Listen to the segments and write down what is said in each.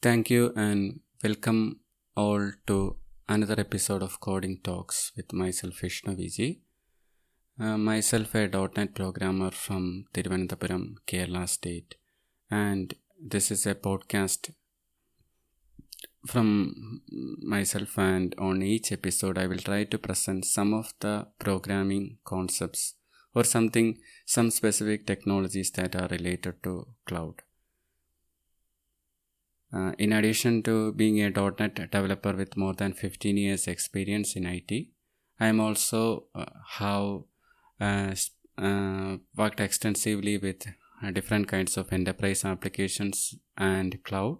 Thank you and welcome all to another episode of Coding Talks with myself Vishnu Viji. Myself a .NET programmer from Thiruvananthapuram, Kerala state, and this is a podcast from myself, and on each episode I will try to present some of the programming concepts or some specific technologies that are related to cloud. In addition to being a .NET developer with more than 15 years experience in IT, I am also worked extensively with different kinds of enterprise applications and cloud,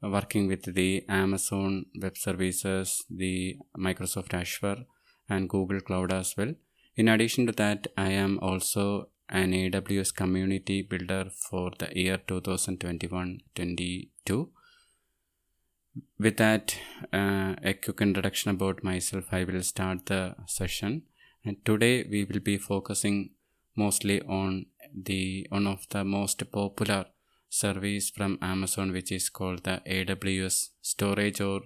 working with the Amazon Web Services, the Microsoft Azure and Google Cloud as well. In addition to that, I am also an AWS community builder for the year 2021-22. With that, a quick introduction about myself, I will start the session. And today we will be focusing mostly on one of the most popular service from Amazon, which is called the AWS Storage, or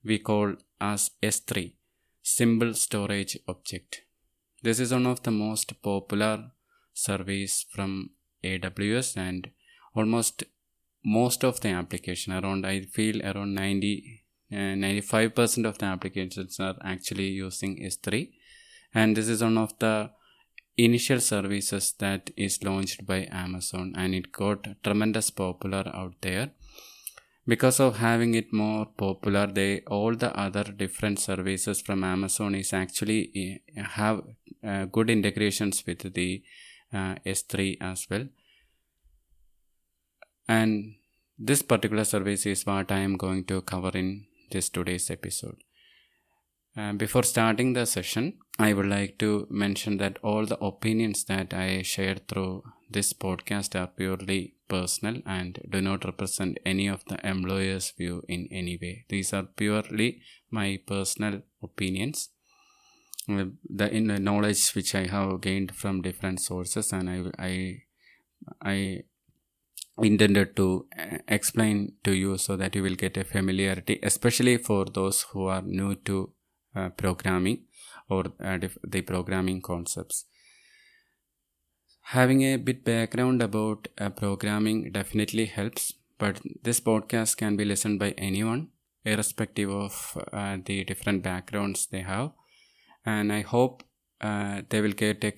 we call as S3, Simple Storage Object. This is one of the most popular service from AWS, and most of the application, around 95% of the applications are actually using S3, and this is one of the initial services that is launched by Amazon, and it got tremendous popular out there. Because of having it more popular, all the other different services from Amazon is actually have good integrations with the S3 as well. And this particular service is what I am going to cover in this today's episode. Before starting the session, I would like to mention that all the opinions that I share through this podcast are purely personal and do not represent any of the employer's view in any way. These are purely my personal opinions, the knowledge which I have gained from different sources, and I intended to explain to you so that you will get a familiarity, especially for those who are new to programming or the programming concepts. Having a bit background about programming definitely helps, but this podcast can be listened by anyone irrespective of the different backgrounds they have, and I hope they will get a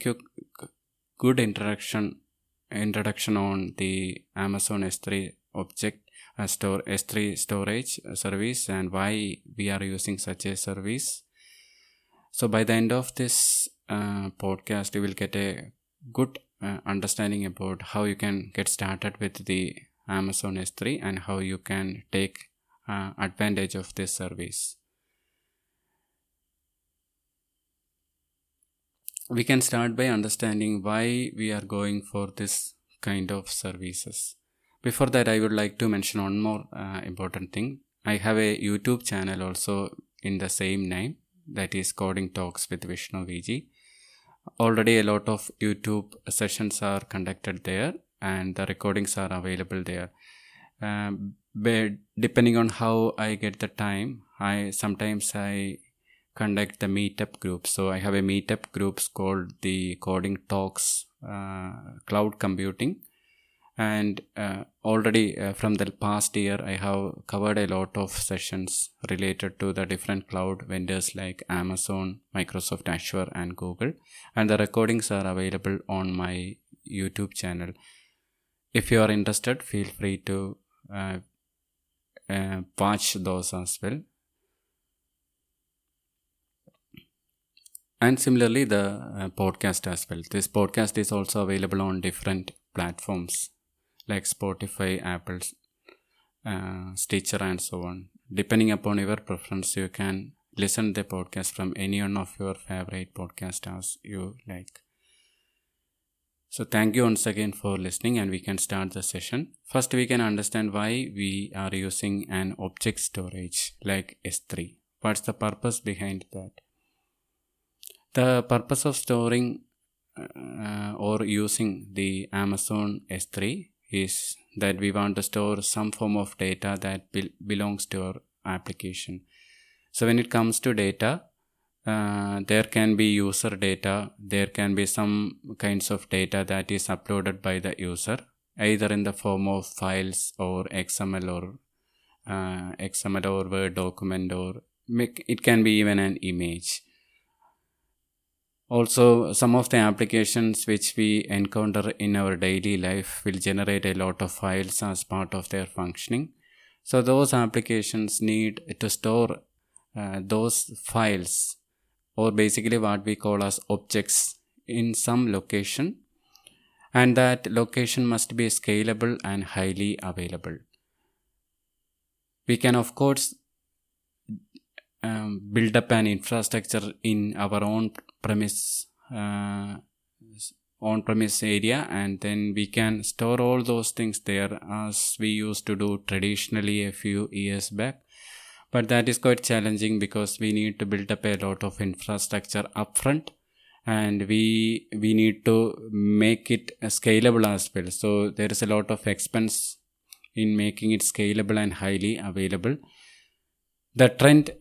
good introduction on the Amazon S3 object S3 storage service and why we are using such a service. So by the end of this podcast, you will get a good understanding about how you can get started with the Amazon S3 and how you can take advantage of this service. We can start by understanding why we are going for this kind of services. Before that, I would like to mention one more important thing. I have a YouTube channel also in the same name, that is Coding Talks with Vishnu Viji. Already a lot of YouTube sessions are conducted there and the recordings are available there. But depending on how I get the time, sometimes I conduct the meetup groups. So I have a meetup groups called the Coding Talks Cloud Computing, and already from the past year I have covered a lot of sessions related to the different cloud vendors like Amazon, Microsoft Azure and Google, and the recordings are available on my YouTube channel. If you are interested, feel free to watch those as well. And similarly, the podcast as well. This podcast is also available on different platforms like Spotify, Apple, Stitcher and so on. Depending upon your preference, you can listen to the podcast from any one of your favorite podcasts as you like. So thank you once again for listening, and we can start the session. First, we can understand why we are using an object storage like S3. What's the purpose behind that? The purpose of storing or using the Amazon S3 is that we want to store some form of data that belongs to our application. So when it comes to data, there can be user data, there can be some kinds of data that is uploaded by the user, either in the form of files or XML or Word document, or it can be even an image. Also, some of the applications which we encounter in our daily life will generate a lot of files as part of their functioning. So those applications need to store those files, or basically what we call as objects, in some location, and that location must be scalable and highly available. We can of course build up an infrastructure in our own premise area, and then we can store all those things there as we used to do traditionally a few years back. But that is quite challenging because we need to build up a lot of infrastructure upfront, and we need to make it scalable as well. So there is a lot of expense in making it scalable and highly available. The trend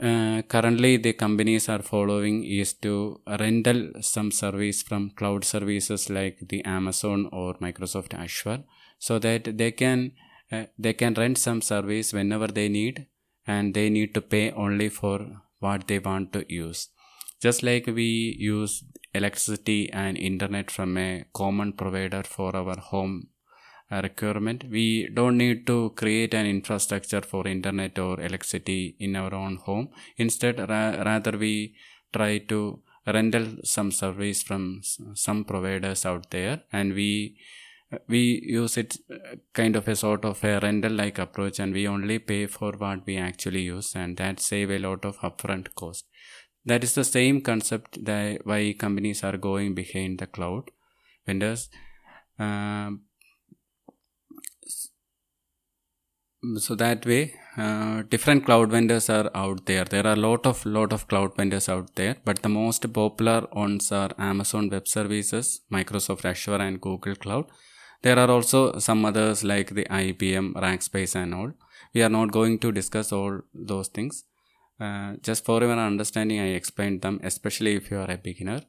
currently the companies are following is to rental some service from cloud services like the Amazon or Microsoft Azure, so that they can rent some service whenever they need, and they need to pay only for what they want to use. Just like we use electricity and internet from a common provider for our home requirement, we don't need to create an infrastructure for internet or electricity in our own home. Instead, rather we try to rental some service from some providers out there, and we use it kind of a sort of a rental like approach, and we only pay for what we actually use, and that save a lot of upfront cost. That is the same concept that why companies are going behind the cloud vendors. So that way, different cloud vendors are out there. There are a lot of cloud vendors out there, but the most popular ones are Amazon Web Services, Microsoft Azure, and Google Cloud. There are also some others like the IBM, Rackspace, and all. We are not going to discuss all those things. Just for your understanding, I explained them, especially if you are a beginner.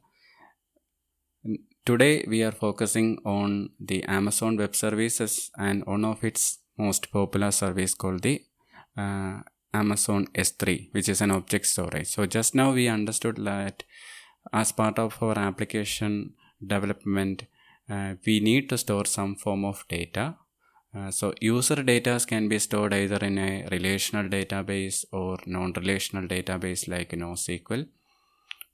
Today, we are focusing on the Amazon Web Services and one of its most popular service called the Amazon S3, which is an object storage. So just now we understood that as part of our application development, we need to store some form of data. So user data can be stored either in a relational database or non-relational database like NoSQL.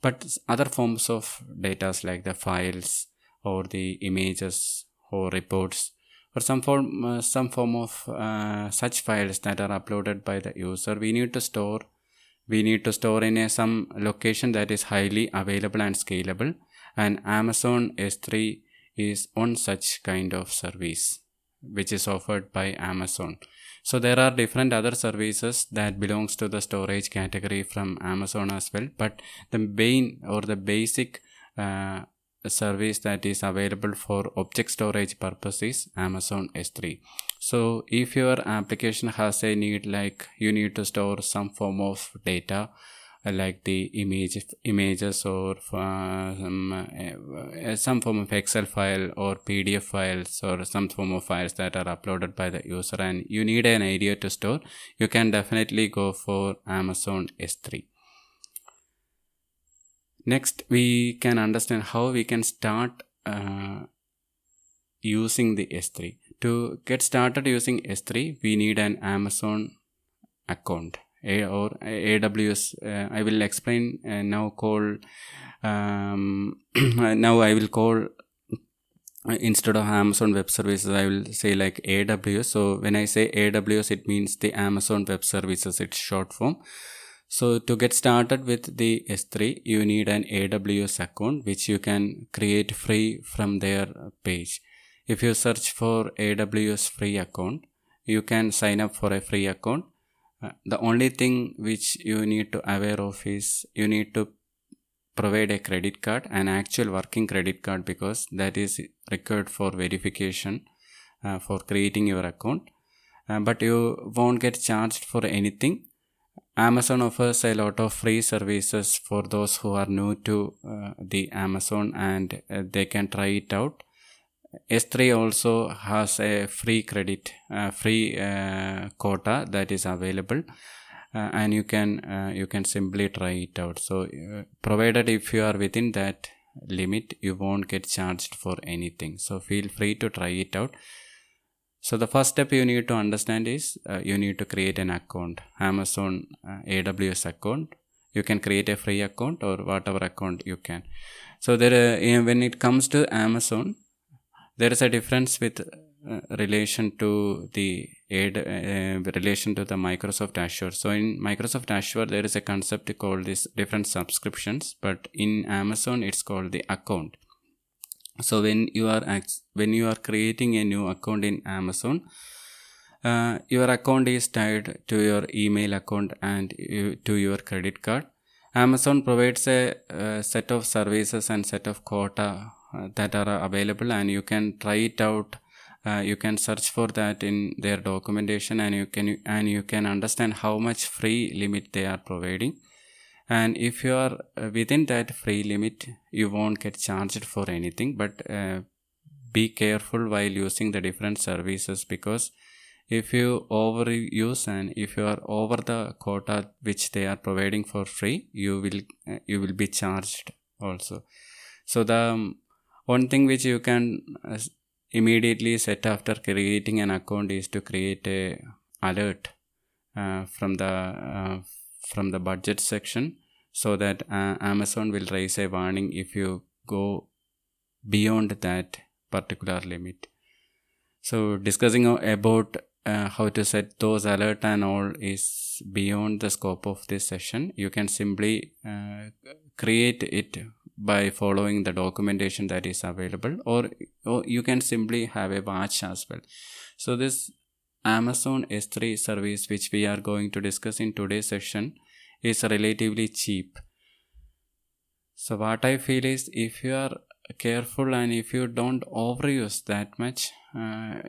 But other forms of data like the files or the images or reports, or some form of such files that are uploaded by the user, we need to store in some location that is highly available and scalable, and Amazon S3 is one such kind of service which is offered by Amazon. So there are different other services that belongs to the storage category from Amazon as well, but the main or the basic service that is available for object storage purpose is Amazon S3. So if your application has a need like you need to store some form of data like the images or some form of Excel file or PDF files or some form of files that are uploaded by the user, and you need an area to store, you can definitely go for Amazon S3. Next, we can understand how we can start using the S3. To get started using S3, we need an Amazon account or AWS. I will explain now. Now I will call instead of Amazon Web Services, I will say like AWS. So when I say AWS, it means the Amazon Web Services. It's short form. So to get started with the S3, you need an AWS account, which you can create free from their page. If you search for AWS free account, you can sign up for a free account. The only thing which you need to aware of is you need to provide a credit card, an actual working credit card, because that is required for verification for creating your account, but you won't get charged for anything. Amazon offers a lot of free services for those who are new to the Amazon, and they can try it out. S3 also has a free credit, free quota that is available, and you can simply try it out. So provided if you are within that limit, you won't get charged for anything. So feel free to try it out. So the first step you need to understand is you need to create an account, Amazon AWS account. You can create a free account or whatever account you can. So there, when it comes to Amazon, there is a difference with relation to the relation to the Microsoft Azure. So in Microsoft Azure, there is a concept called this different subscriptions, but in Amazon, it's called the account. So when you are creating a new account in Amazon, your account is tied to your email account and to your credit card. Amazon provides a set of services and set of quota that are available, and you can try it out. You can search for that in their documentation, and you can understand how much free limit they are providing. And if you are within that free limit, you won't get charged for anything. But be careful while using the different services, because if you overuse and if you are over the quota which they are providing for free, you will be charged also. So the one thing which you can immediately set after creating an account is to create a alert from the budget section, so that Amazon will raise a warning if you go beyond that particular limit. So discussing about how to set those alert and all is beyond the scope of this session. You can simply create it by following the documentation that is available, or you can simply have a watch as well. So this Amazon S3 service which we are going to discuss in today's session is relatively cheap. So what I feel is, if you are careful and if you don't overuse that much,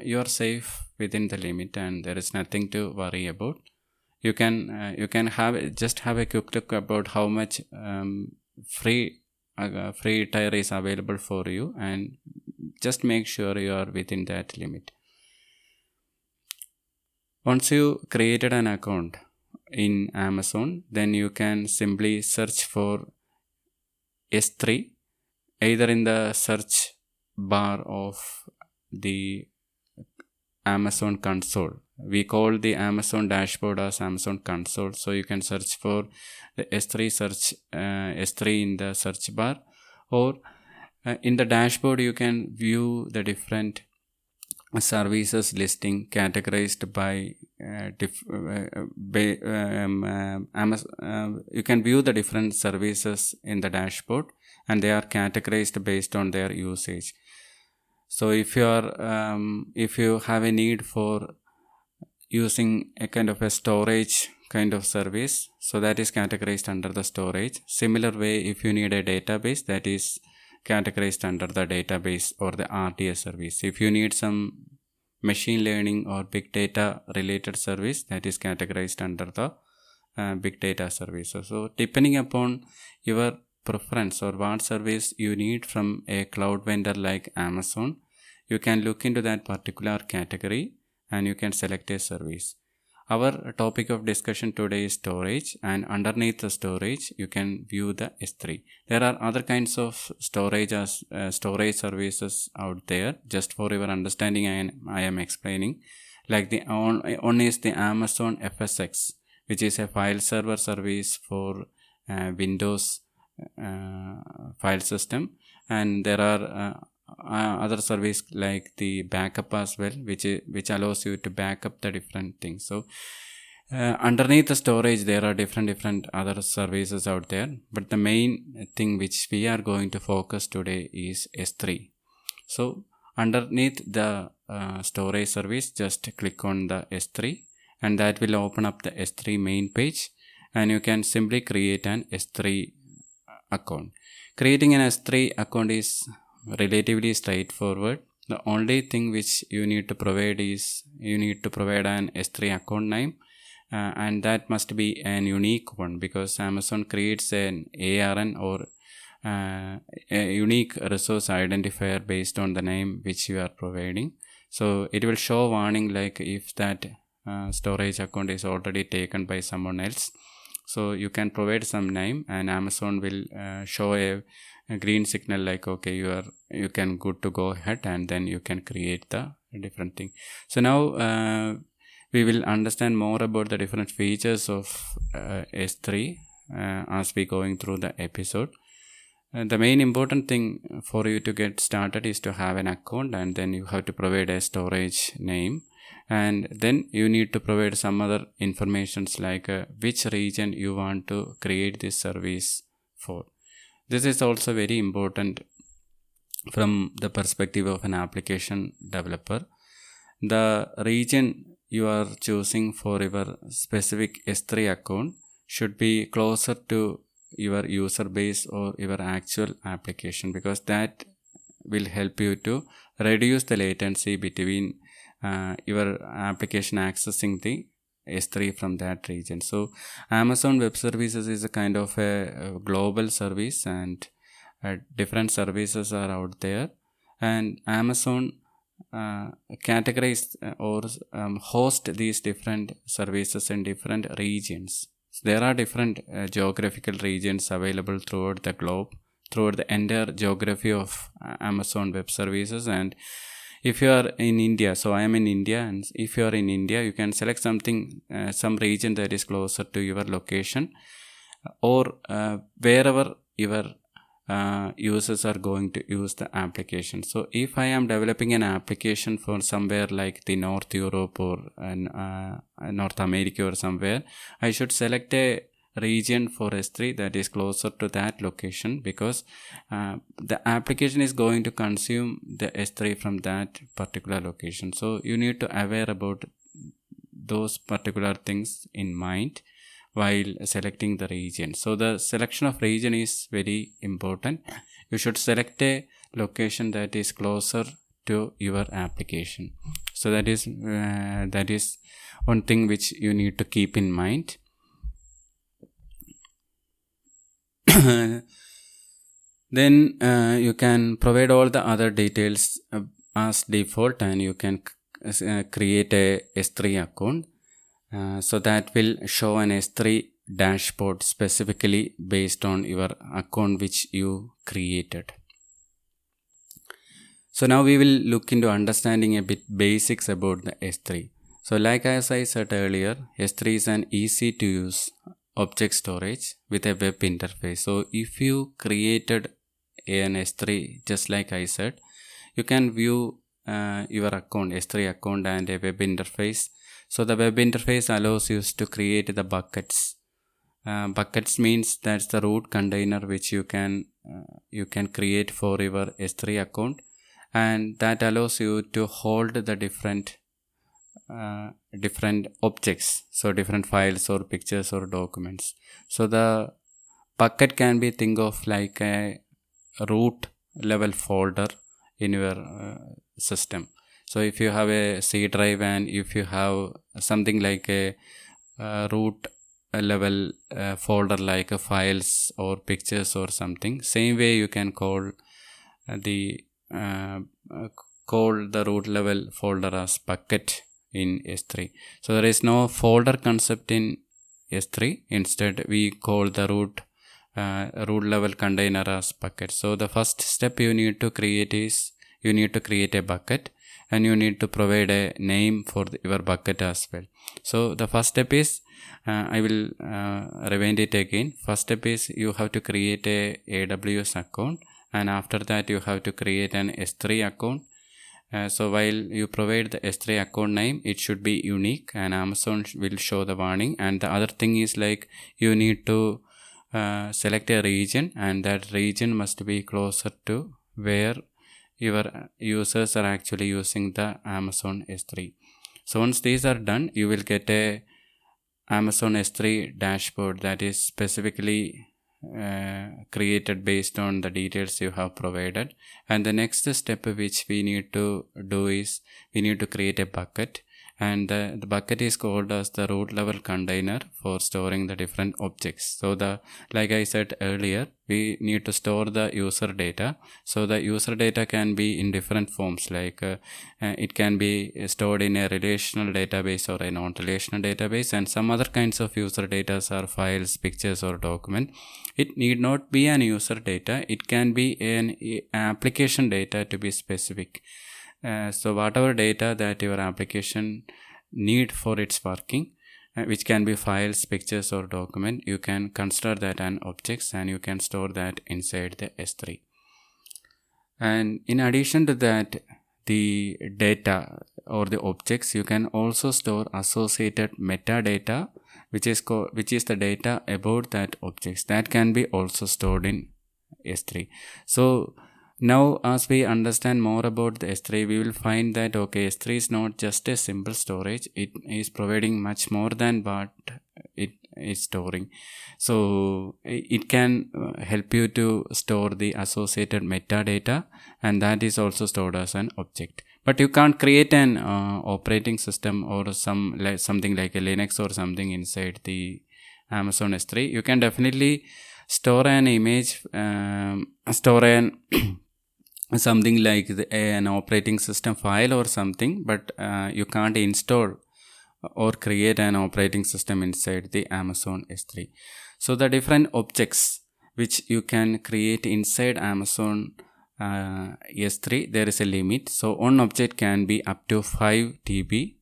you are safe within the limit and there is nothing to worry about. You can have a quick look about how much free tier is available for you, and just make sure you are within that limit. Once you created an account in Amazon, then you can simply search for S3 either in the search bar of the Amazon console. We call the Amazon dashboard as Amazon console. So you can search for the S3 in the search bar, or in the dashboard you can view the different services listing categorized by Amazon. You can view the different services in the dashboard, and they are categorized based on their usage. So if you have a need for using a kind of a storage kind of service, so that is categorized under the storage. Similar way, if you need a database, that is categorized under the database or the RDS service. If you need some machine learning or big data related service, that is categorized under the big data services. So depending upon your preference or what service you need from a cloud vendor like Amazon, you can look into that particular category and you can select a service. Our topic of discussion today is storage, and underneath the storage you can view the S3. There are other kinds of storage services out there. Just for your understanding, I am explaining. Like the one is the Amazon FSx, which is a file server service for Windows file system, and there are other service like the backup as well, which allows you to back up the different things. So underneath the storage there are different other services out there, but the main thing which we are going to focus today is S3. So underneath the storage service, just click on the S3 and that will open up the S3 main page, and you can simply create an S3 account. Creating an S3 account is relatively straightforward. The only thing which you need to provide is you need to provide an S3 account name, and that must be an unique one, because Amazon creates an ARN or a unique resource identifier based on the name which you are providing. So it will show warning like if that storage account is already taken by someone else. So you can provide some name and Amazon will show a green signal like okay, you can good to go ahead, and then you can create the different thing. So now we will understand more about the different features of S3 as we going through the episode. The main important thing for you to get started is to have an account, and then you have to provide a storage name, and then you need to provide some other informations like which region you want to create this service for. This is also very important from the perspective of an application developer. The region you are choosing for your specific S3 account should be closer to your user base or your actual application, because that will help you to reduce the latency between your application accessing the S3 from that region. So Amazon Web Services is a kind of a global service, and different services are out there, and Amazon categorize or host these different services in different regions. So there are different geographical regions available throughout the globe, throughout the entire geography of Amazon Web Services. And if you are in India, so I am in India, and if you are in India, you can select something, some region that is closer to your location, or wherever your users are going to use the application. So if I am developing an application for somewhere like the North Europe or North America or somewhere, I should select a region for S3 that is closer to that location, because the application is going to consume the S3 from that particular location. So you need to aware about those particular things in mind while selecting the region. So the selection of region is very important. You should select a location that is closer to your application. So that is one thing which you need to keep in mind. Then you can provide all the other details as default, and you can create a S3 account. So that will show an S3 dashboard specifically based on your account which you created. So now we will look into understanding a bit basics about the S3. So like as I said earlier, S3 is an easy to use object storage with a web interface. So if you created an S3 just like I said, you can view your account, S3 account, and a web interface. So the web interface allows you to create the buckets. Buckets means that's the root container which you can create for your S3 account, and that allows you to hold the different objects, so different files or pictures or documents. So the bucket can be think of like a root level folder in your system. So if you have a C drive, and if you have something like a root level folder like files or pictures or something, same way you can call the root level folder as bucket in S3. So there is no folder concept in S3. Instead, we call the root level container as bucket. So the first step you need to create is you need to create a bucket, and you need to provide a name for your bucket as well. So the first step is I will rewind it again. First step is you have to create a AWS account, and after that you have to create an S3 account. So while you provide the S3 account name, it should be unique, and Amazon will show the warning. And the other thing is like you need to select a region, and that region must be closer to where your users are actually using the Amazon S3. So once these are done, you will get a Amazon S3 dashboard that is specifically created based on the details you have provided. And the next step which we need to do is we need to create a bucket, and the bucket is called as the root level container for storing the different objects. So like I said earlier, we need to store the user data. So the user data can be in different forms, like it can be stored in a relational database or a non-relational database, and some other kinds of user data are files, pictures, or document. It need not be an user data, it can be an application data, to be specific. So whatever data that your application need for its working, which can be files, pictures, or document, you can consider that an objects, and you can store that inside the S3. And in addition to that, the data or the objects, you can also store associated metadata, which is the data about that objects, that can be also stored in S3. So now, as we understand more about the S3, we will find that S3 is not just a simple storage, it is providing much more than what it is storing. So it can help you to store the associated metadata, and that is also stored as an object. But you can't create an operating system or something like a Linux or something inside the Amazon S3. You can definitely store an image, something like an operating system file or something, but you can't install or create an operating system inside the Amazon S3. So the different objects which you can create inside Amazon S3, there is a limit. So one object can be up to 5 TB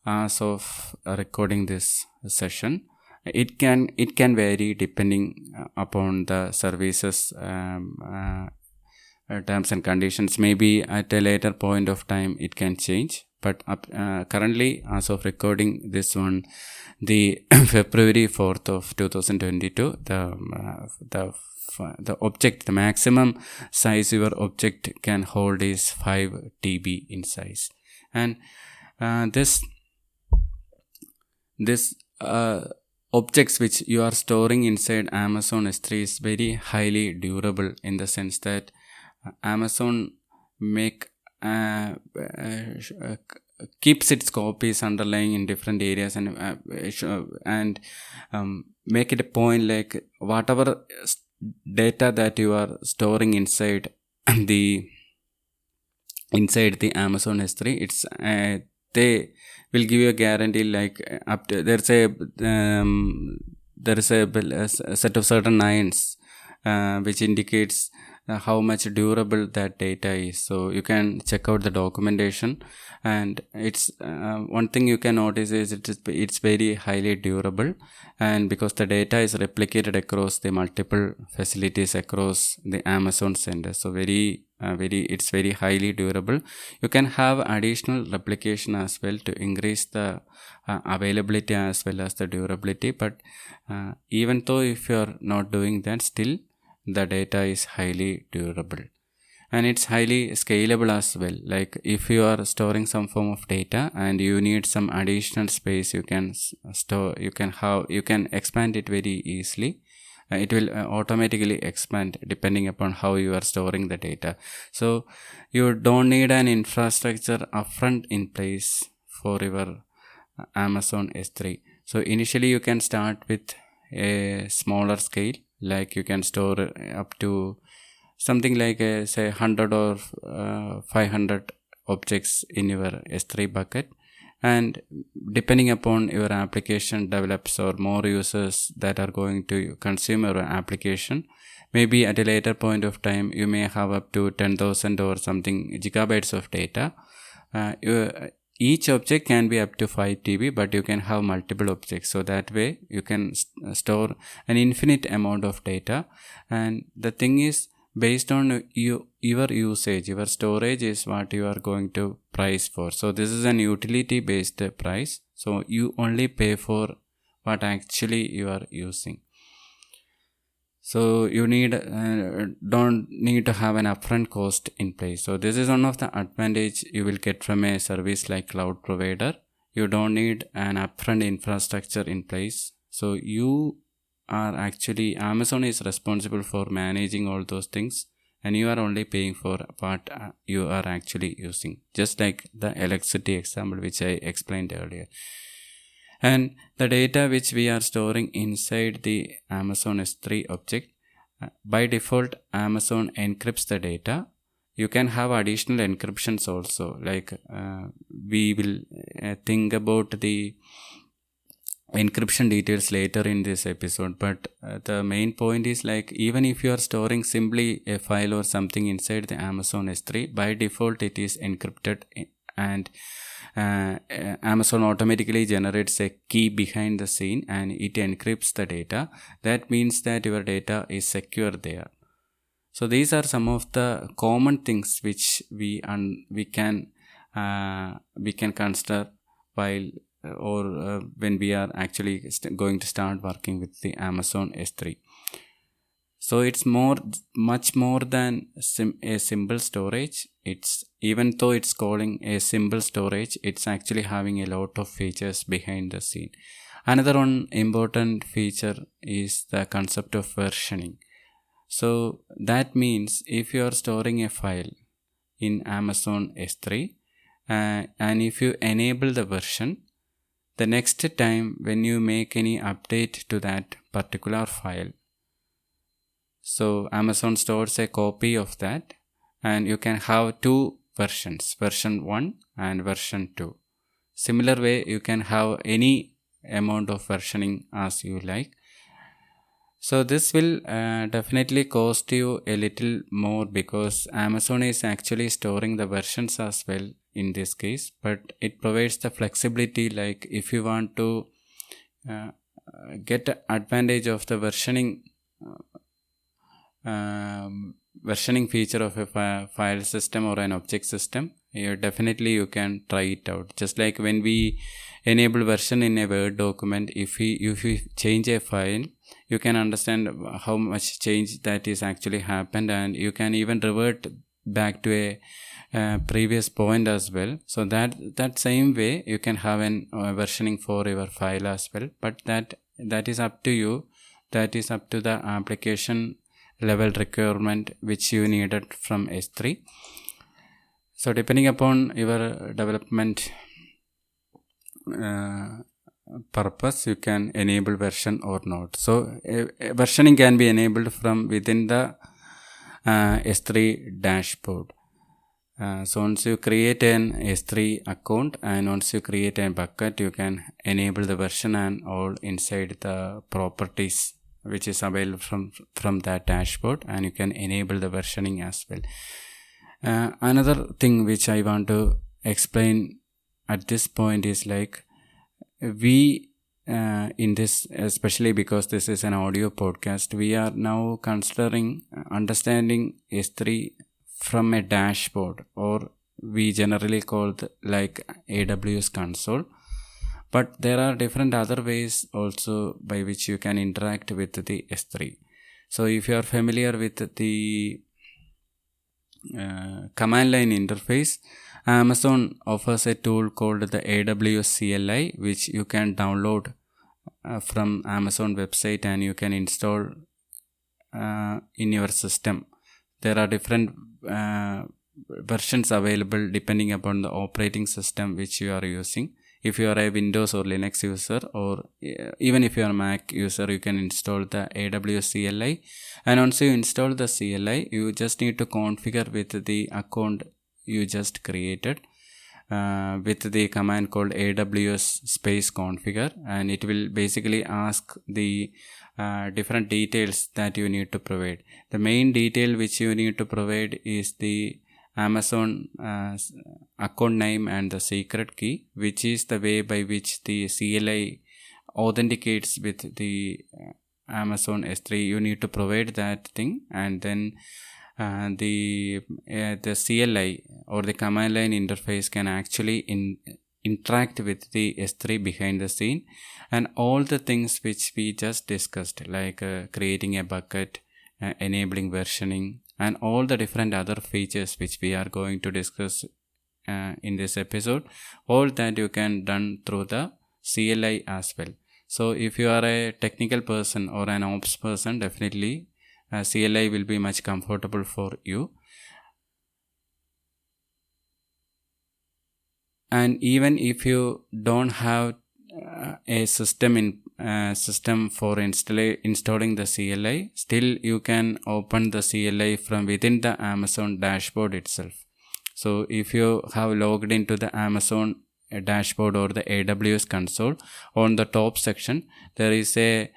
as of recording this session. It can vary depending upon the services terms and conditions. Maybe at a later point of time it can change, but currently, as of recording this one, the February 4th of 2022, the object, the maximum size your object can hold is 5 TB in size. And this objects which you are storing inside Amazon S3 is very highly durable, in the sense that Amazon keeps its copies underlying in different areas, and make it a point like whatever data that you are storing inside the Amazon S3, it's they will give you a guarantee like up to there is a set of certain nines which indicates how much durable that data is. So you can check out the documentation, and it's one thing you can notice is it's very highly durable, and because the data is replicated across the multiple facilities across the Amazon center, so it's very highly durable. You can have additional replication as well to increase the availability as well as the durability, but even though if you are not doing that, still the data is highly durable, and it's highly scalable as well. Like if you are storing some form of data and you need some additional space, you can expand it very easily. It will automatically expand depending upon how you are storing the data. So you don't need an infrastructure upfront in place for your Amazon S3. So initially you can start with a smaller scale, like you can store up to something like say 100 or 500 objects in your S3 bucket, and depending upon your application develops or more users that are going to consume your application, maybe at a later point of time you may have up to 10,000 or something gigabytes of data. Each object can be up to 5 TB, but you can have multiple objects. So that way you can store an infinite amount of data. And the thing is, based on your usage, your storage is what you are going to price for. So this is an utility based price. So you only pay for what actually you are using. So you don't need to have an upfront cost in place. So this is one of the advantage you will get from a service like cloud provider. You don't need an upfront infrastructure in place. So you are actually, Amazon is responsible for managing all those things, and you are only paying for what you are actually using, just like the electricity example which I explained earlier. And the data which we are storing inside the Amazon S3 object, by default Amazon encrypts the data. You can have additional encryptions also, like we will think about the encryption details later in this episode, but the main point is, like, even if you are storing simply a file or something inside the Amazon S3, by default it is encrypted, and Amazon automatically generates a key behind the scene and it encrypts the data. That means that your data is secure there. So these are some of the common things which we can consider while when we are actually going to start working with the Amazon S3. So it's much more than a simple storage. Even though it's calling a simple storage, it's actually having a lot of features behind the scene. Another one important feature is the concept of versioning. So that means if you are storing a file in Amazon S3 and if you enable the version, the next time when you make any update to that particular file, so Amazon stores a copy of that, and you can have two versions, version 1 and version 2. Similar way, you can have any amount of versioning as you like. So this will definitely cost you a little more, because Amazon is actually storing the versions as well in this case, but it provides the flexibility, like if you want to get advantage of the versioning feature of a file system or an object system, definitely you can try it out. Just like when we enable version in a Word document, if you change a file, you can understand how much change that is actually happened, and you can even revert back to a previous point as well. So that same way you can have an versioning for your file as well, but that is up to you. That is up to the application level requirement which you needed from S3. So depending upon your development purpose, you can enable version or not. So versioning can be enabled from within the S3 dashboard. So once you create an S3 account and once you create a bucket, you can enable the version and all inside the properties which is available from that dashboard, and you can enable the versioning as well. Another thing which I want to explain at this point is, like, we in this, especially because this is an audio podcast, we are now considering understanding S3 from a dashboard, or we generally call like AWS console. But there are different other ways also by which you can interact with the S3. So if you are familiar with the command line interface, Amazon offers a tool called the AWS CLI, which you can download from Amazon website and you can install in your system. There are different versions available depending upon the operating system which you are using. If you are a Windows or Linux user, or even if you are a Mac user, you can install the AWS CLI. And once you install the CLI, you just need to configure with the account you just created with the command called AWS space configure, and it will basically ask the different details that you need to provide. The main detail which you need to provide is the Amazon account name and the secret key, which is the way by which the CLI authenticates with the Amazon S3. You need to provide that thing, and then the CLI or the command line interface can actually interact with the S3 behind the scene, and all the things which we just discussed, like creating a bucket, enabling versioning, and all the different other features which we are going to discuss in this episode, all that you can done through the CLI as well. So if you are a technical person or an ops person, definitely CLI will be much comfortable for you. And even if you don't have a system for installing the CLI, still you can open the CLI from within the Amazon dashboard itself. So if you have logged into the Amazon dashboard or the AWS console, on the top section there is a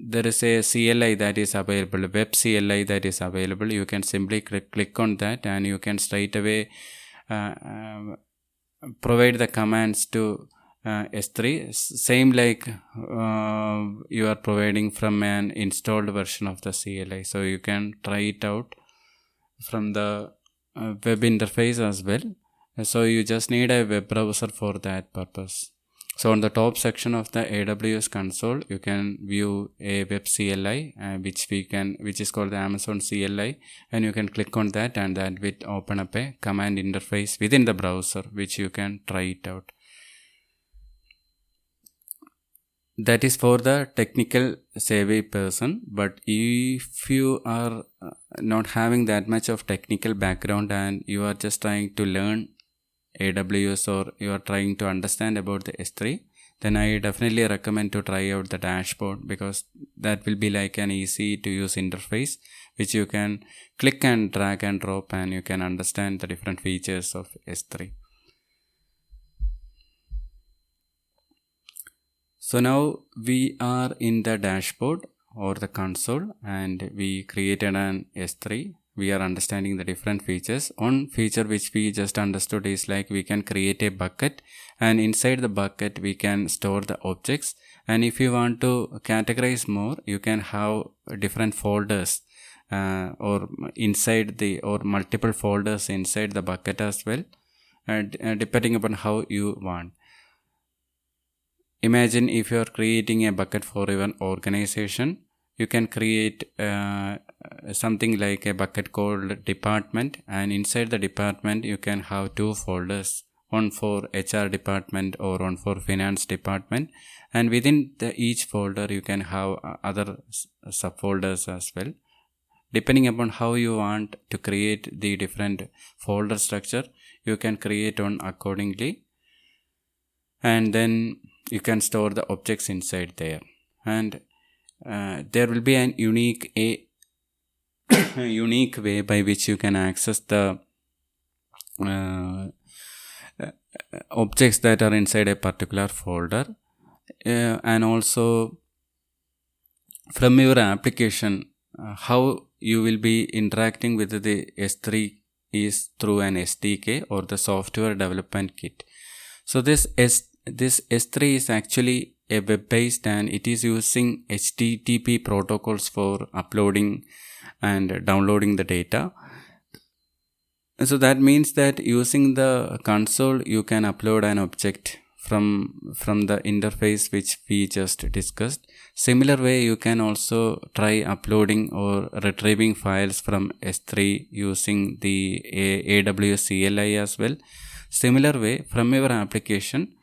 CLI that is available, web CLI that is available. You can simply click on that, and you can straight away provide the commands to S3, same like you are providing from an installed version of the CLI. So you can try it out from the web interface as well. So you just need a web browser for that purpose. So on the top section of the AWS console, you can view a web CLI, which is called the Amazon CLI, and you can click on that, and that will open up a command interface within the browser, which you can try it out. That is for the technical savvy person. But if you are not having that much of technical background and you are just trying to learn AWS, or you are trying to understand about the S3, then I definitely recommend to try out the dashboard, because that will be like an easy to use interface which you can click and drag and drop, and you can understand the different features of S3. So now we are in the dashboard or the console, and we created an S3. We are understanding the different features. One feature which we just understood is like we can create a bucket, and inside the bucket we can store the objects. And if you want to categorize more, you can have different folders or multiple folders inside the bucket as well, depending upon how you want. Imagine if you are creating a bucket for your organization, you can create something like a bucket called department, and inside the department you can have two folders, one for HR department or one for finance department, and within each folder you can have other subfolders as well. Depending upon how you want to create the different folder structure, you can create one accordingly, and then you can store the objects inside there. And there will be an unique way by which you can access the objects that are inside a particular folder, and also from your application, how you will be interacting with the S3 is through an SDK or the software development kit. So this S3 is actually a web-based, and it is using HTTP protocols for uploading and downloading the data. So that means that using the console, you can upload an object from the interface which we just discussed. Similar way, you can also try uploading or retrieving files from S3 using the AWS CLI as well. Similar way, from your application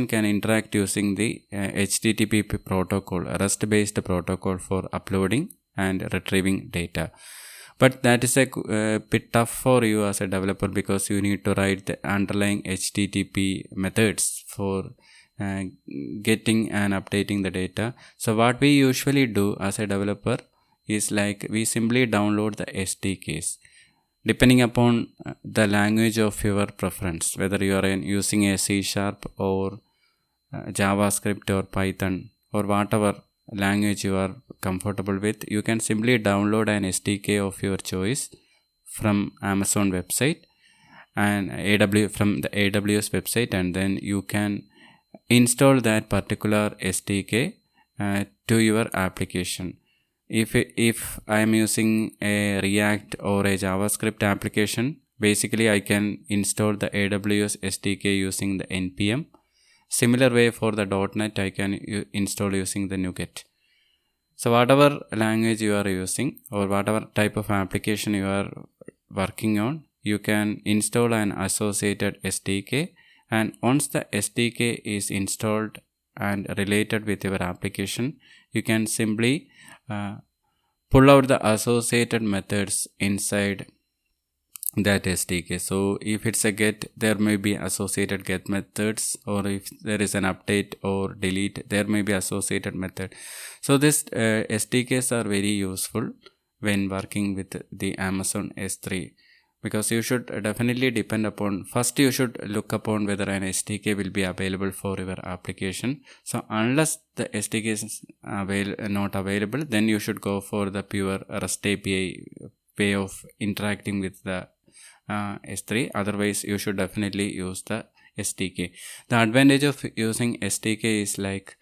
can interact using the HTTP protocol, a REST-based protocol for uploading and retrieving data. But that is a bit tough for you as a developer, because you need to write the underlying HTTP methods for getting and updating the data. So what we usually do as a developer is like we simply download the SDKs. Depending upon the language of your preference, whether you are using a C# or JavaScript or Python or whatever language you are comfortable with, you can simply download an SDK of your choice from Amazon website and from the AWS website, and then you can install that particular SDK to your application. If I am using a React or a JavaScript application, basically I can install the AWS SDK using the npm. Similar way for the .NET, I can install using the NuGet. So whatever language you are using or whatever type of application you are working on, you can install an associated SDK, And once the SDK is installed and related with your application, you can simply pull out the associated methods inside that SDK. So if it's a get, there may be associated get methods, or if there is an update or delete, there may be associated method. So this SDKs are very useful when working with the Amazon S3, because you should definitely depend upon, first you should look upon whether an SDK will be available for your application. So unless the SDK is not available, then you should go for the pure REST API way of interacting with the S3. Otherwise, you should definitely use the SDK. The advantage of using SDK is like,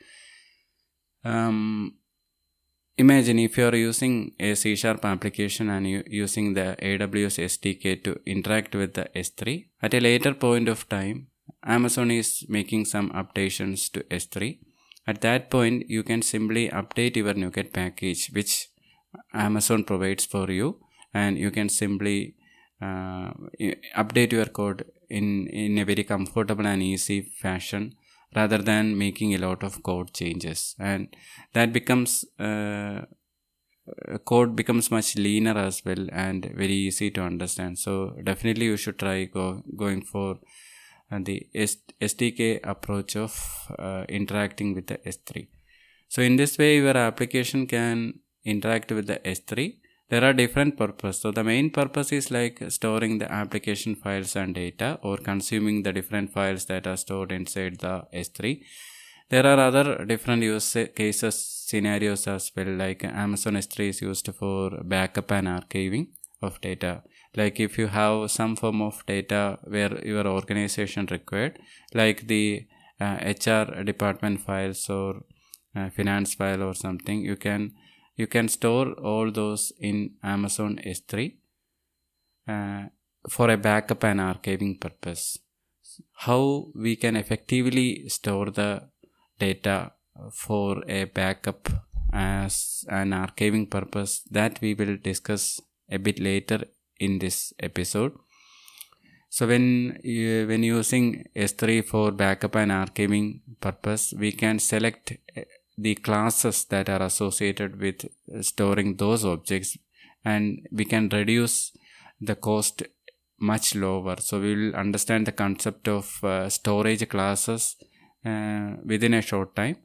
imagine if you are using a C# application and you using the AWS SDK to interact with the S3. At a later point of time, Amazon is making some updates to S3. At that point, you can simply update your NuGet package, which Amazon provides for you, and you can simply update your code in a very comfortable and easy fashion, rather than making a lot of code changes. And that becomes code becomes much leaner as well and very easy to understand. So definitely you should try going for the SDK approach of interacting with the S3. So in this way, your application can interact with the S3. There are different purposes. So the main purpose is like storing the application files and data, or consuming the different files that are stored inside the S3. There are other different use cases, scenarios as well, like Amazon S3 is used for backup and archiving of data. Like if you have some form of data where your organization required, like the HR department files or finance file or something, you can store all those in Amazon S3 for a backup and archiving purpose. How we can effectively store the data for a backup as an archiving purpose, that we will discuss a bit later in this episode. So when using S3 for backup and archiving purpose, we can select the classes that are associated with storing those objects, and we can reduce the cost much lower. So we will understand the concept of storage classes within a short time.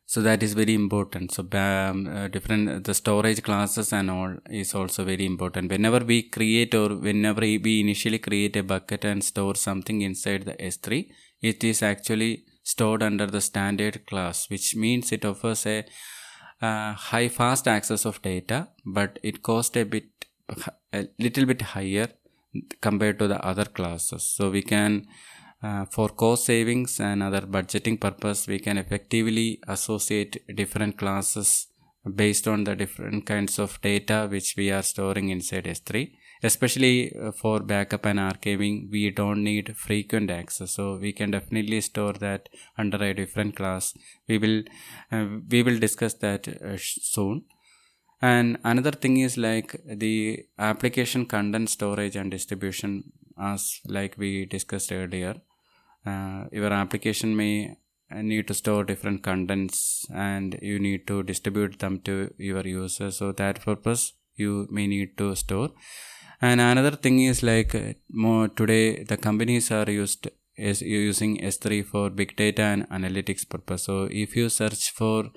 So that is very important. So the storage classes and all is also very important. Whenever we create, or whenever we initially create a bucket and store something inside the S3, it is actually stored under the standard class, which means it offers a high fast access of data, but it costs a little bit higher compared to the other classes. So we can for cost savings and other budgeting purpose, we can effectively associate different classes based on the different kinds of data which we are storing inside S3. Especially for backup and archiving, we don't need frequent access, so we can definitely store that under a different class. We will discuss that soon. And another thing is like the application content storage and distribution, as like we discussed earlier. Your application may need to store different contents, and you need to distribute them to your users. So that purpose you may need to store. And another thing is like more today the companies are using S3 for big data and analytics purpose. So if you search for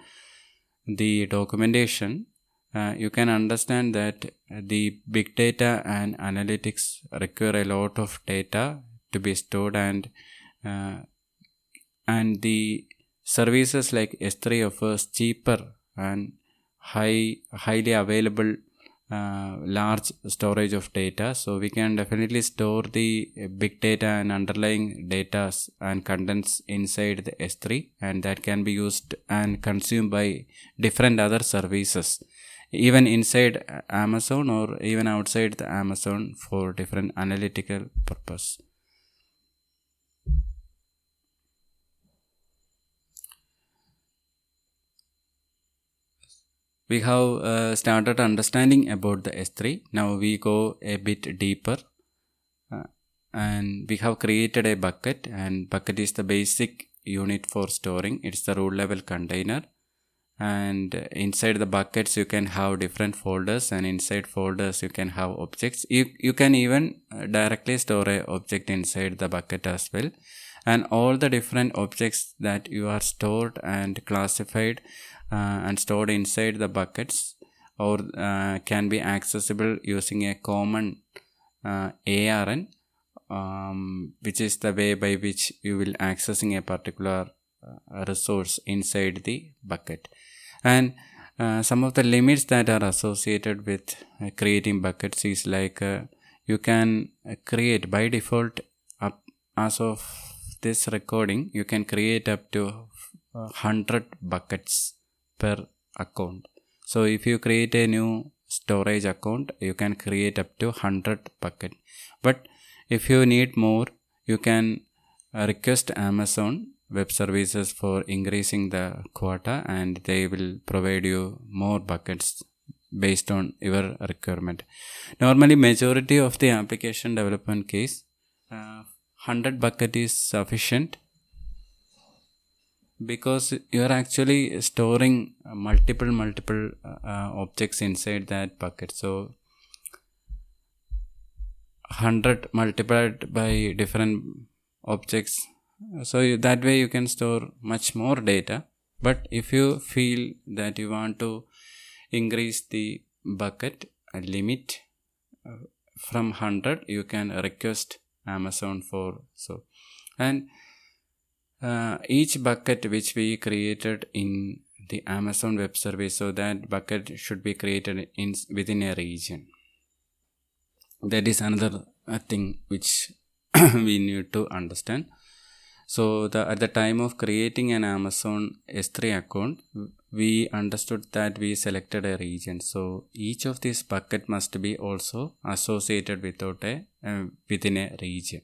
the documentation, you can understand that the big data and analytics require a lot of data to be stored, and the services like S3 offers cheaper and highly available large storage of data. So we can definitely store the big data and underlying data and contents inside the S3, and that can be used and consumed by different other services, even inside Amazon or even outside the Amazon, for different analytical purpose. We have started understanding about the S3. Now we go a bit deeper and we have created a bucket, and bucket is the basic unit for storing. It's the root level container, and inside the buckets you can have different folders, and inside folders you can have objects. You can even directly store a object inside the bucket as well, and all the different objects that you are stored and classified and stored inside the buckets or can be accessible using a common ARN, which is the way by which you will accessing a particular resource inside the bucket. And some of the limits that are associated with creating buckets is like you can create by default as of this recording, you can create up to 100 buckets per account. So if you create a new storage account, you can create up to 100 bucket. But if you need more, you can request Amazon Web Services for increasing the quota, and they will provide you more buckets based on your requirement. Normally, majority of the application development case, 100 bucket is sufficient, because you are actually storing multiple objects inside that bucket. So 100 multiplied by different objects, so that way you can store much more data. But if you feel that you want to increase the bucket limit from 100, you can request Amazon for so. And each bucket which we created in the Amazon Web Service, so that bucket should be created within a region. That is another thing which we need to understand. So at the time of creating an Amazon S3 account, we understood that we selected a region. So each of these bucket must be also associated within a region.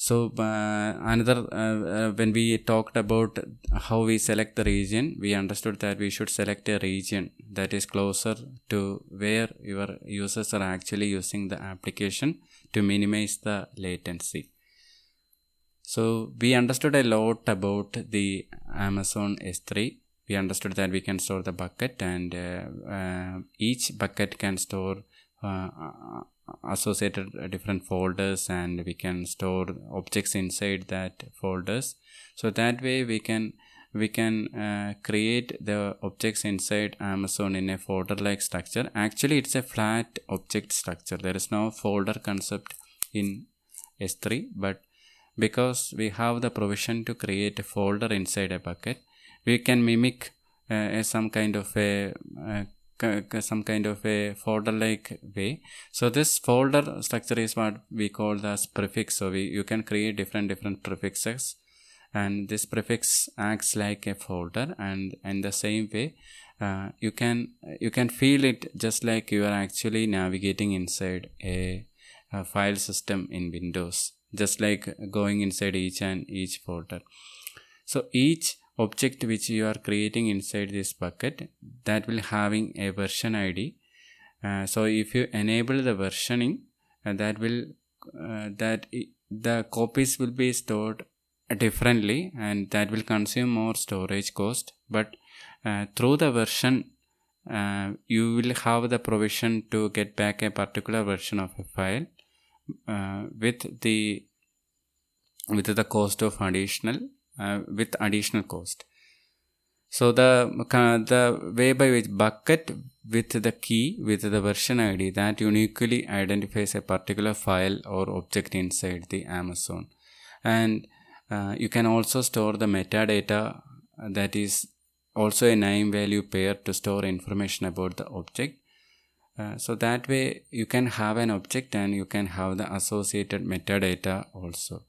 So when we talked about how we select the region, we understood that we should select a region that is closer to where your users are actually using the application to minimize the latency. So we understood a lot about the Amazon S3. We understood that we can store the bucket, and each bucket can store associated different folders, and we can store objects inside that folders. So that way we can create the objects inside Amazon in a folder like structure. Actually it's a flat object structure. There is no folder concept in S3, but because we have the provision to create a folder inside a bucket, we can mimic some kind of a folder like way. So this folder structure is what we call as prefix. So you can create different prefixes, and this prefix acts like a folder, and in the same way you can feel it just like you are actually navigating inside a file system in Windows, just like going inside each folder. So each object which you are creating inside this bucket, that will having a version ID. So if you enable the versioning, the copies will be stored differently, and that will consume more storage cost. But through the version, you will have the provision to get back a particular version of a file with the cost of additional cost. So the way by which bucket with the key with the version ID that uniquely identifies a particular file or object inside the Amazon. And you can also store the metadata, that is also a name value pair to store information about the object. So that way you can have an object and you can have the associated metadata also.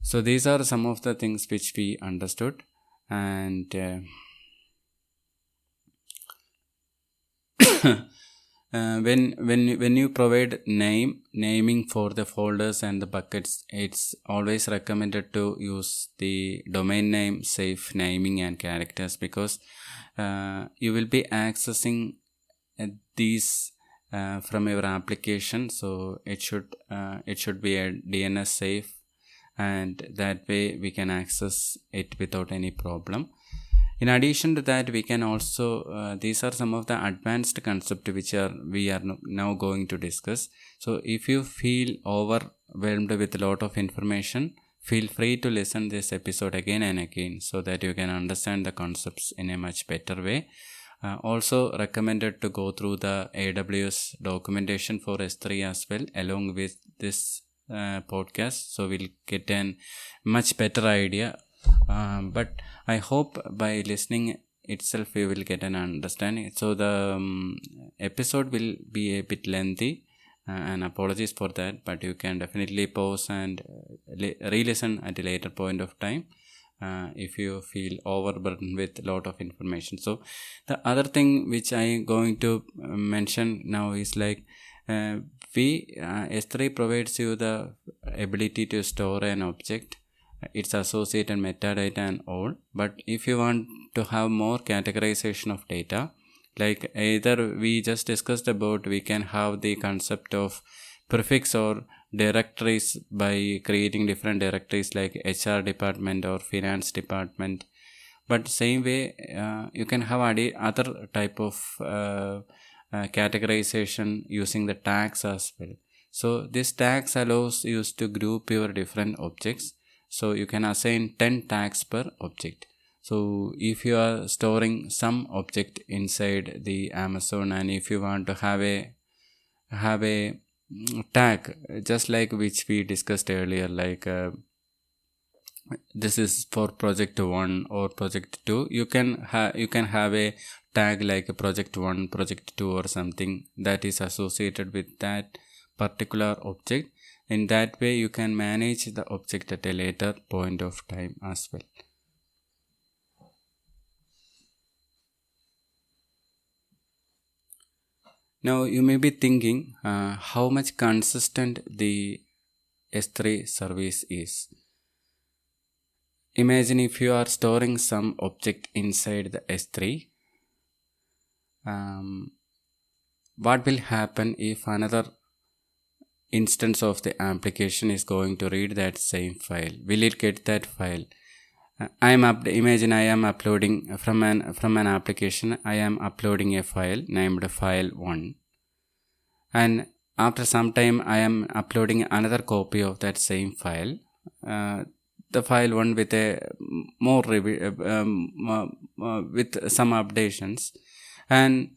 So these are some of the things which we understood, and when you provide naming for the folders and the buckets, it's always recommended to use the domain name safe naming and characters, because you will be accessing these from your application, so it should be a DNS safe, and that way we can access it without any problem. In addition to that, we can also these are some of the advanced concepts which we are now going to discuss. So if you feel overwhelmed with a lot of information, feel free to listen this episode again and again so that you can understand the concepts in a much better way. Also recommended to go through the AWS documentation for S3 as well along with this podcast, so we'll get a much better idea. But I hope by listening itself you will get an understanding. So the episode will be a bit lengthy, and apologies for that, but you can definitely pause and re-listen at a later point of time if you feel overburdened with a lot of information. So the other thing which I'm going to mention now is like S3 provides you the ability to store an object, its associated metadata and all. But if you want to have more categorization of data, like either we just discussed about, we can have the concept of prefix or directories by creating different directories like HR department or finance department. But same way you can have other type of categorization using the tags as well. So this tags allows you to group your different objects. So you can assign 10 tags per object. So if you are storing some object inside the Amazon, and if you want to have a tag just like which we discussed earlier, like this is for project 1 or project 2, you can have a tag like project 1, project 2 or something that is associated with that particular object. In that way you can manage the object at a later point of time as well. Now you may be thinking how much consistent the S3 service is. Imagine if you are storing some object inside the S3. What will happen if another instance of the application is going to read that same file? Will it get that file? Imagine I am uploading from an application. I am uploading a file named file 1, and after some time I am uploading another copy of that same file, the file 1 with a more with some updations, and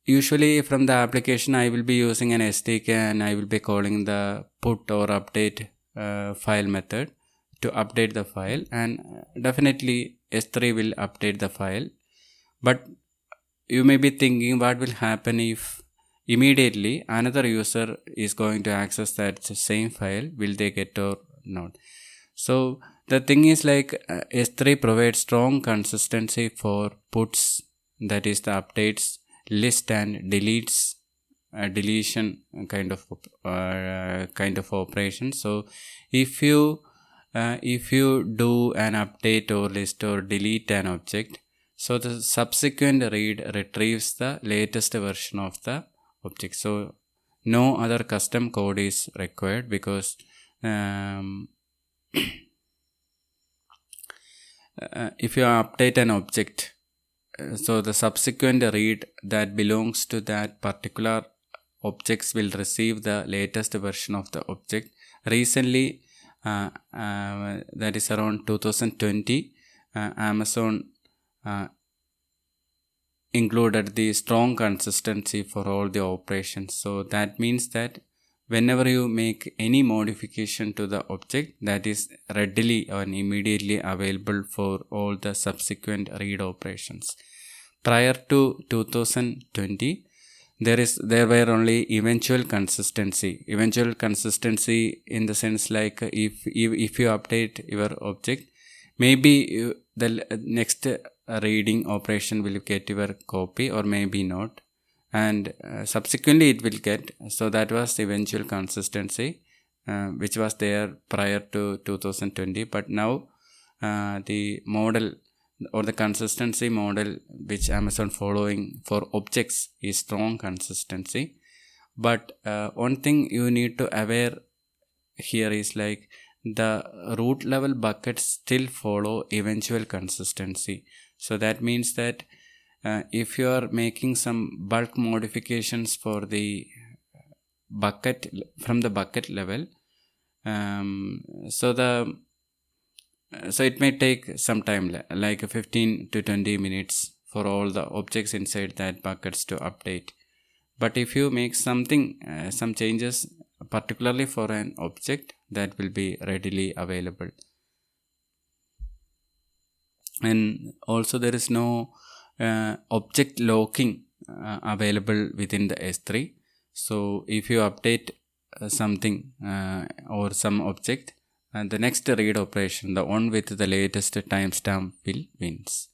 usually from the application I will be using an SDK, and I will be calling the put or update file method to update the file, and definitely S3 will update the file. But you may be thinking what will happen if immediately another user is going to access that same file, will they get or not? So the thing is like S3 provides strong consistency for puts, that is the updates, list and deletes, deletion kind of operation. So if you do an update or list or delete an object, so the subsequent read retrieves the latest version of the object. So no other custom code is required, because if you update an object, so the subsequent read that belongs to that particular objects will receive the latest version of the object. Recently, that is around 2020, Amazon included the strong consistency for all the operations. So that means that whenever you make any modification to the object, that is readily and immediately available for all the subsequent read operations. Prior to 2020, there were only eventual consistency in the sense like if you update your object, maybe the next reading operation will get your copy or maybe not, and subsequently it will get. So that was the eventual consistency which was there prior to 2020. But now the model or the consistency model which Amazon following for objects is strong consistency. But one thing you need to aware here is like the root level buckets still follow eventual consistency. So that means that if you are making some bulk modifications for the bucket from the bucket level, so it may take some time, like 15 to 20 minutes for all the objects inside that buckets to update. But if you make some changes particularly for an object, that will be readily available. And also there is no object locking available within the S3. So if you update something or some object, and the next read operation, the one with the latest timestamp will wins.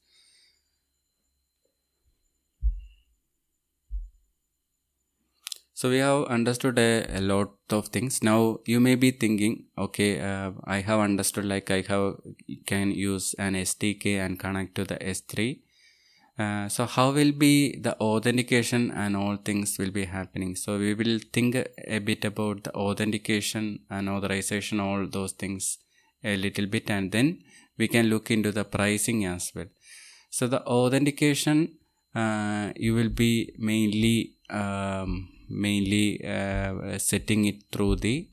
So we have understood a lot of things. Now you may be thinking, okay, I have understood, like can use an SDK and connect to the S3. So how will be the authentication and all things will be happening? So we will think a bit about the authentication and authorization, all those things a little bit, and then we can look into the pricing as well. So the authentication, you will be mainly setting it through the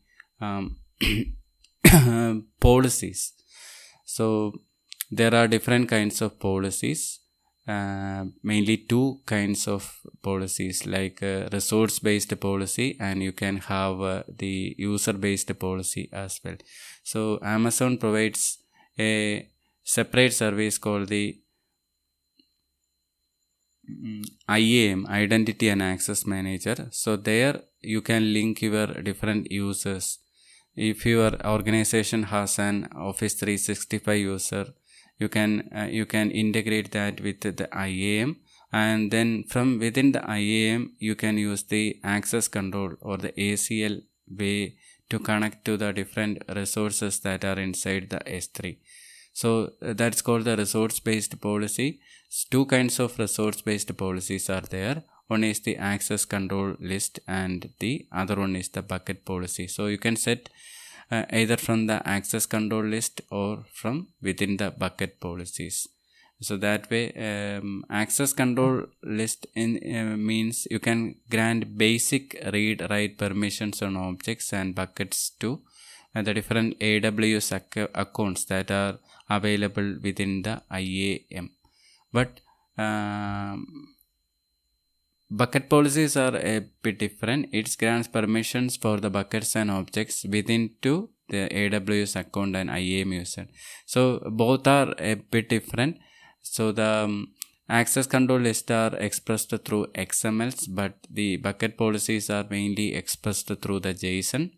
policies. So there are different kinds of policies. Mainly two kinds of policies, like resource based policy, and you can have the user based policy as well. So Amazon provides a separate service called the IAM, Identity and Access Manager. So there you can link your different users. If your organization has an Office 365 user, you can integrate that with the IAM, and then from within the IAM you can use the access control or the ACL way to connect to the different resources that are inside the S3. So that's called the resource based policy. Two kinds of resource based policies are there. One is the access control list and the other one is the bucket policy. So you can set either from the access control list or from within the bucket policies. So that way access control list means you can grant basic read write permissions on objects and buckets to the different AWS accounts that are available within the IAM. But bucket policies are a bit different. It grants permissions for the buckets and objects within to the AWS account and IAM user. So both are a bit different. So the access control list are expressed through XMLs, but the bucket policies are mainly expressed through the JSON.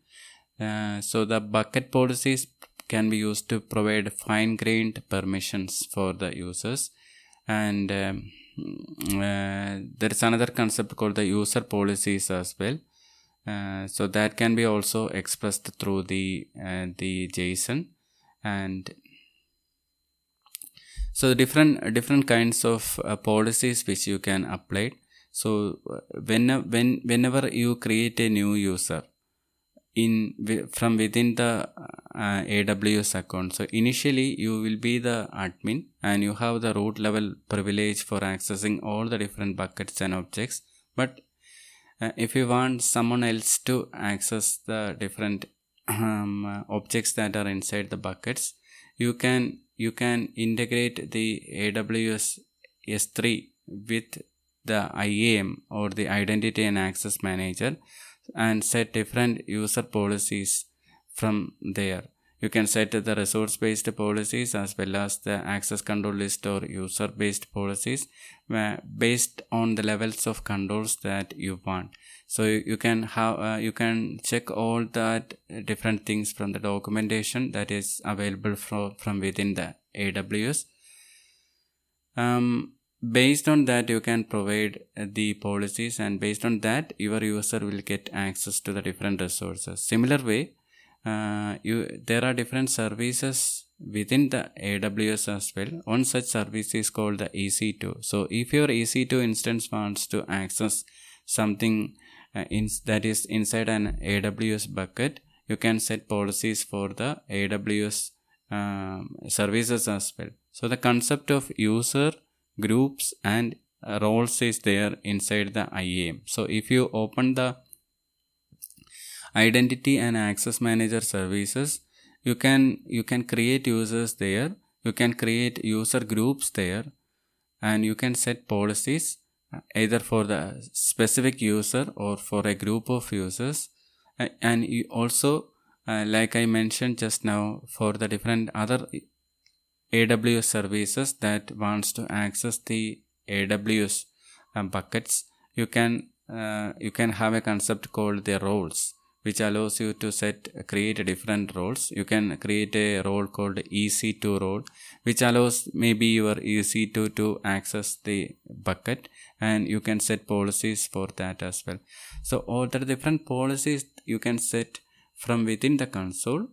So the bucket policies can be used to provide fine-grained permissions for the users, and there is another concept called the user policies as well. So that can be also expressed through the JSON, and so different kinds of policies which you can apply. So whenever you create a new user from within the AWS account, so initially you will be the admin and you have the root level privilege for accessing all the different buckets and objects. But if you want someone else to access the different objects that are inside the buckets, you can integrate the AWS S3 with the IAM or the Identity and Access Manager and set different user policies from there. You can set the resource based policies as well as the access control list or user based policies based on the levels of controls that you want. So you can have you can check all that different things from the documentation that is available from within the AWS. Based on that you can provide the policies, and based on that your user will get access to the different resources. Similar way, there are different services within the AWS as well. One such service is called the EC2. So if your EC2 instance wants to access something that is inside an AWS bucket, you can set policies for the AWS services as well. So the concept of user, groups and roles is there inside the IAM. So if you open the identity and access manager services, you can create users there, you can create user groups there, and you can set policies either for the specific user or for a group of users. And you also like I mentioned just now, for the different other AWS services that wants to access the AWS buckets, you can have a concept called the roles, which allows you to create different roles. You can create a role called EC2 role, which allows maybe your EC2 to access the bucket, and you can set policies for that as well. So all the different policies you can set from within the console.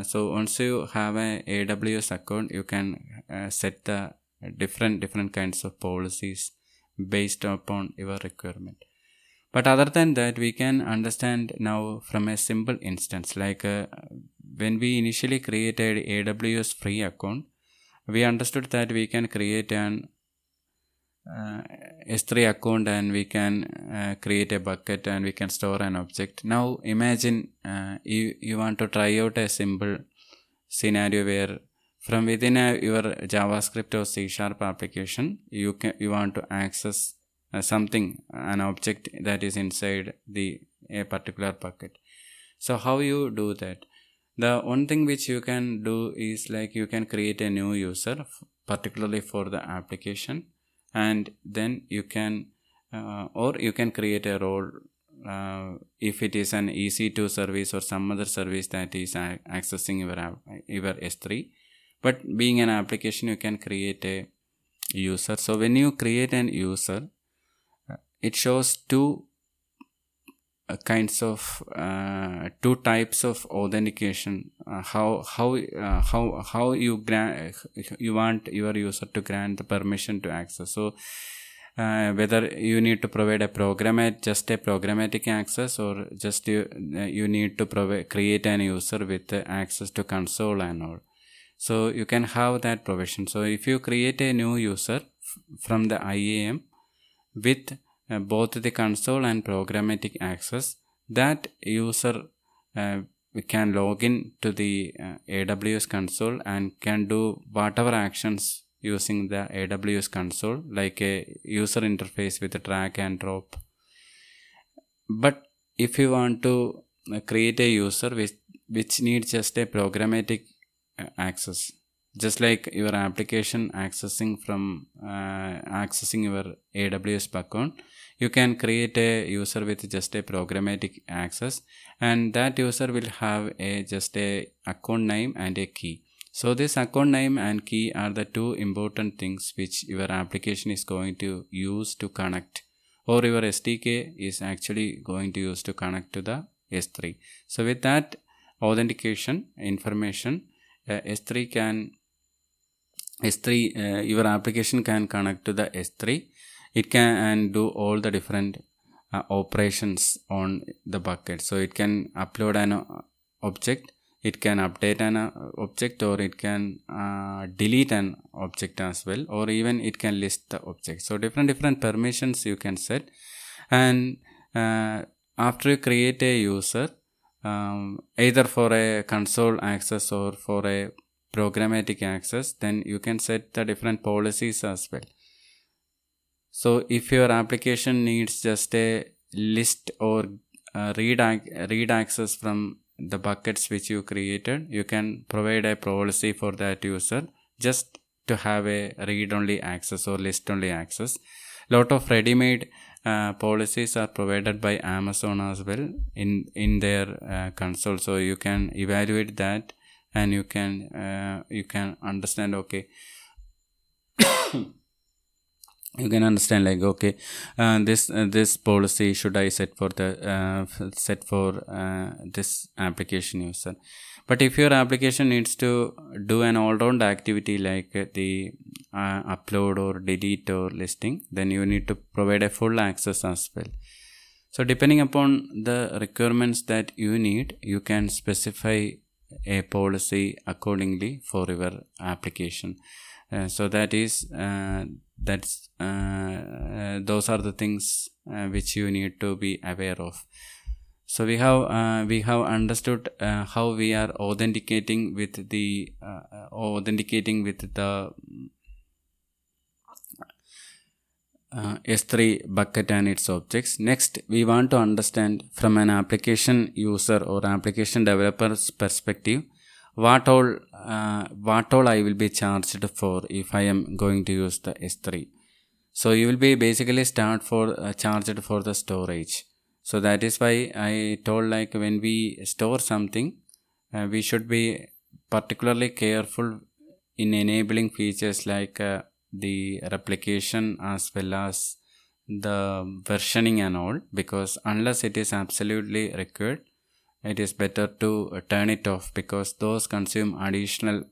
So once you have an AWS account, you can set the different kinds of policies based upon your requirement. But other than that, we can understand now from a simple instance, like when we initially created AWS free account, we understood that we can create an S3 account and we can create a bucket and we can store an object. Now imagine you want to try out a simple scenario where from within your JavaScript or C# application, you want to access something, an object that is inside a particular bucket. So how you do that? The one thing which you can do is like you can create a new user particularly for the application, and then you can or you can create a role if it is an EC2 service or some other service that is accessing your S3. But being an application, you can create a user. So when you create an user, it shows two types of authentication. How you want your user to grant the permission to access. So whether you need to provide just a programmatic access, or just you need to create an user with access to console and all. So you can have that provision. So if you create a new user from the IAM with both the console and programmatic access, that user can log in to the AWS console and can do whatever actions using the AWS console, like a user interface with a drag and drop. But if you want to create a user which needs just a programmatic access, just like your application accessing your AWS account, you can create a user with just a programmatic access, and that user will have just a account name and a key. So this account name and key are the two important things which your application is going to use to connect, or your SDK is actually going to use to connect to the S3. So with that authentication information, your application can connect to the S3. It can and do all the different operations on the bucket. So it can upload an object, it can update an object, or it can delete an object as well, or even it can list the object. So different permissions you can set. And after you create a user, either for a console access or for a programmatic access, then you can set the different policies as well. So if your application needs just a list or read access from the buckets which you created, you can provide a policy for that user just to have a read-only access or list-only access. Lot of ready-made policies are provided by Amazon as well in their console. So you can evaluate that, and you can understand, okay, you can understand like, okay, this policy should I set for the this application user. But if your application needs to do an all-round activity like the upload or delete or listing, then you need to provide a full access as well. So depending upon the requirements that you need, you can specify a policy accordingly for your application. So those are the things which you need to be aware of. So we have understood how we are authenticating with the S3 bucket and its objects. Next, we want to understand from an application user or application developer's perspective, what all I will be charged for if I am going to use the S3. So you will be basically charged for the storage. So that is why I told, like, when we store something, we should be particularly careful in enabling features like the replication as well as the versioning and all, because unless it is absolutely required, it is better to turn it off, because those consume additional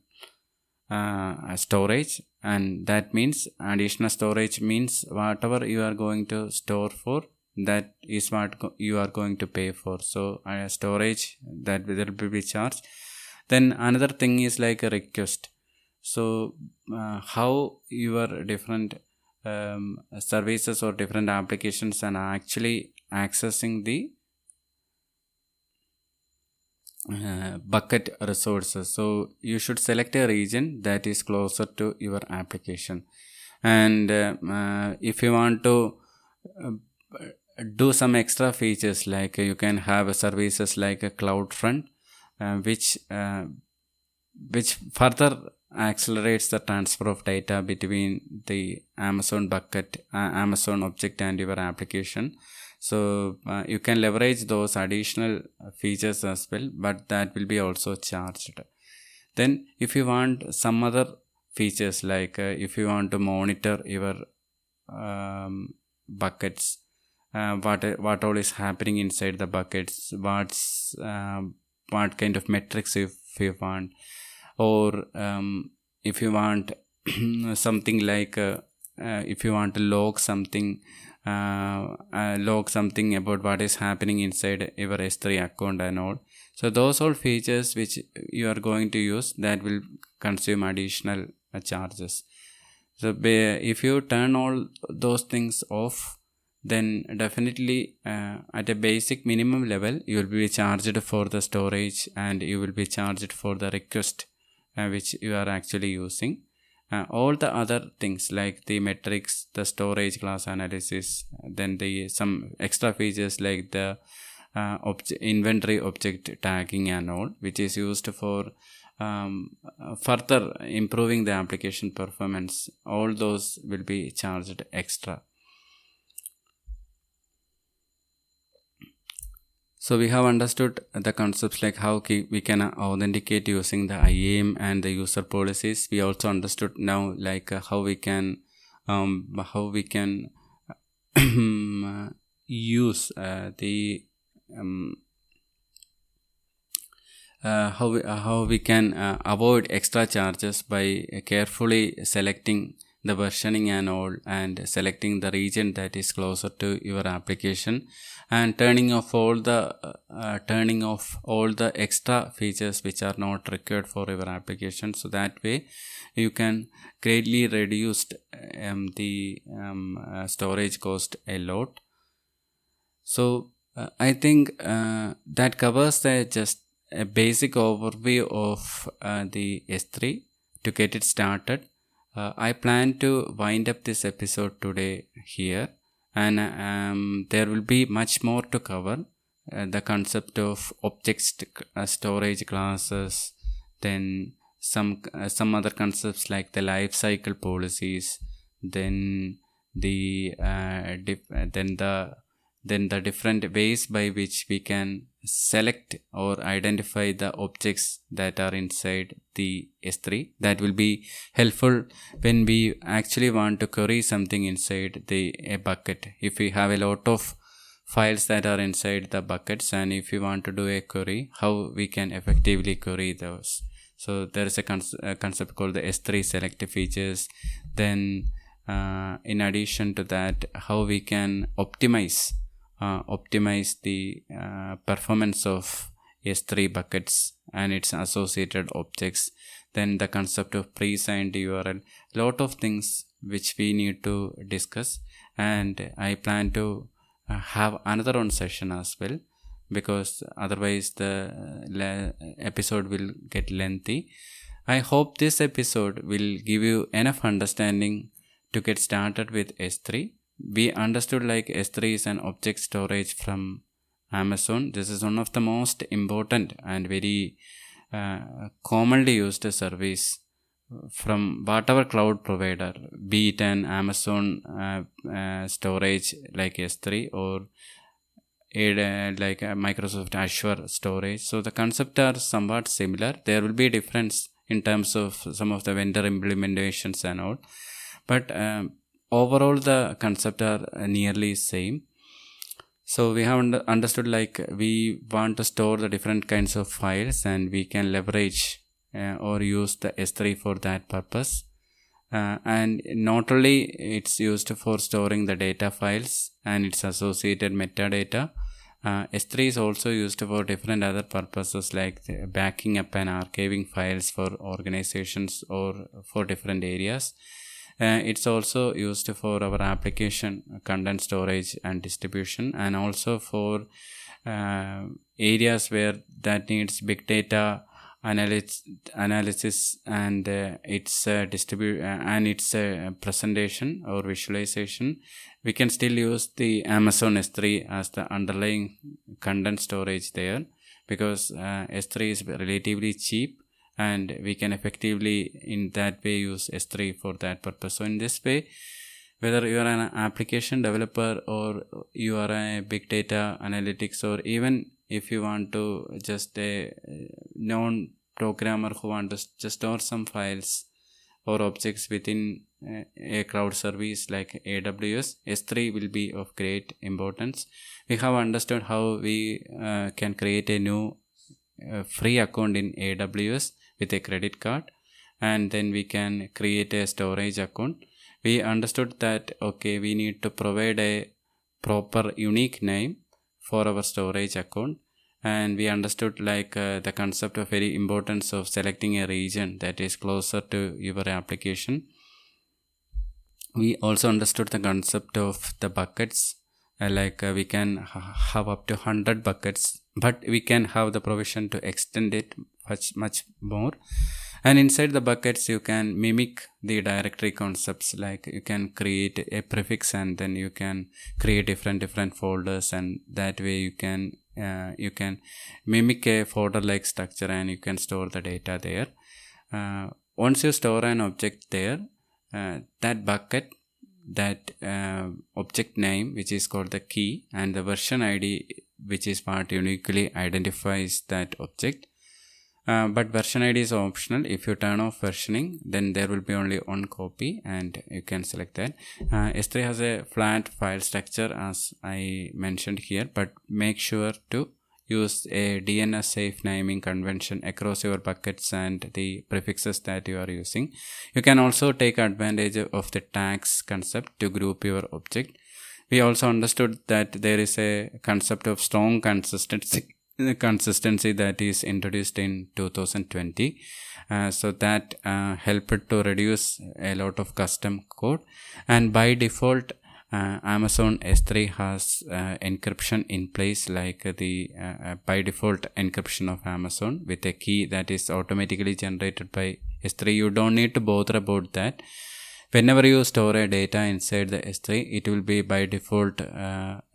storage, and that means additional storage means whatever you are going to store for, that is what you are going to pay for. So storage, that will be charged. Then another thing is like a request. So how your different services or different applications are actually accessing the bucket resources. So you should select a region that is closer to your application, and if you want to do some extra features, like you can have services like a CloudFront, which further accelerates the transfer of data between the Amazon bucket, Amazon object and your application. So you can leverage those additional features as well, but that will be also charged. Then if you want some other features, like if you want to monitor your buckets, what all is happening inside the buckets, what kind of metrics if you want, or if you want something like if you want to log something about what is happening inside your S3 account and all. So those all features which you are going to use, that will consume additional charges. So if you turn all those things off, then definitely at a basic minimum level you will be charged for the storage, and you will be charged for the request which you are actually using. All the other things like the metrics, the storage class analysis, then some extra features like the inventory object tagging and all, which is used for further improving the application performance, all those will be charged extra. So we have understood the concepts like how we can authenticate using the IAM and the user policies. We also understood now like how we can use how we can avoid extra charges by carefully selecting the versioning and all, and selecting the region that is closer to your application, and turning off all the extra features which are not required for your application. So that way you can greatly reduce the storage cost a lot. So I think that covers just a basic overview of the S3. To get it started, I plan to wind up this episode today here, and there will be much more to cover. The concept of object storage classes, then some other concepts like the life cycle policies, then the then the different ways by which we can select or identify the objects that are inside the S3. That will be helpful when we actually want to query something inside a bucket. If we have a lot of files that are inside the buckets, and if you want to do a query, how we can effectively query those. So there is a concept called the S3 select features. Then in addition to that, how we can optimize the performance of S3 buckets and its associated objects. Then the concept of pre-signed URL, lot of things which we need to discuss, and I plan to have another one session as well, because otherwise the episode will get lengthy. I hope this episode will give you enough understanding to get started with S3. We understood like S3 is an object storage from Amazon. This is one of the most important and very commonly used service from whatever cloud provider, be it an Amazon storage like S3 or like Microsoft Azure storage. So the concepts are somewhat similar. There will be a difference in terms of some of the vendor implementations and all, but overall the concepts are nearly same. So we have understood like we want to store the different kinds of files, and we can leverage or use the S3 for that purpose. And not only it's used for storing the data files and its associated metadata, S3 is also used for different other purposes like backing up and archiving files for organizations or for different areas. It's also used for our application content storage and distribution, and also for areas where that needs big data analysis and its presentation or visualization. We can still use the Amazon S3 as the underlying content storage there, because S3 is relatively cheap, and we can effectively in that way use S3 for that purpose. So in this way, whether you are an application developer or you are a big data analytics, or even if you want to just a known programmer who wants to just store some files or objects within a cloud service like AWS, S3 will be of great importance. We have understood how we can create a new free account in AWS with a credit card, and then we can create a storage account. We understood that okay, we need to provide a proper unique name for our storage account, and we understood like the concept of very importance of selecting a region that is closer to your application. We also understood the concept of the buckets, we can have up to 100 buckets, but we can have the provision to extend it much more. And inside the buckets you can mimic the directory concepts, like you can create a prefix and then you can create different folders, and that way you can mimic a folder like structure and you can store the data there. Once you store an object there, that bucket, that object name which is called the key, and the version ID which is what uniquely identifies that object. But version ID is optional. If you turn off versioning, then there will be only one copy and you can select that. S3 has a flat file structure as I mentioned here, but make sure to use a DNS safe naming convention across your buckets and the prefixes that you are using. You can also take advantage of the tags concept to group your object. We also understood that there is a concept of strong consistency that is introduced in 2020, so that helped to reduce a lot of custom code, and by default Amazon S3 has encryption in place, like the by default encryption of Amazon with a key that is automatically generated by S3. You don't need to bother about that. Whenever you store a data inside the S3, it will be by default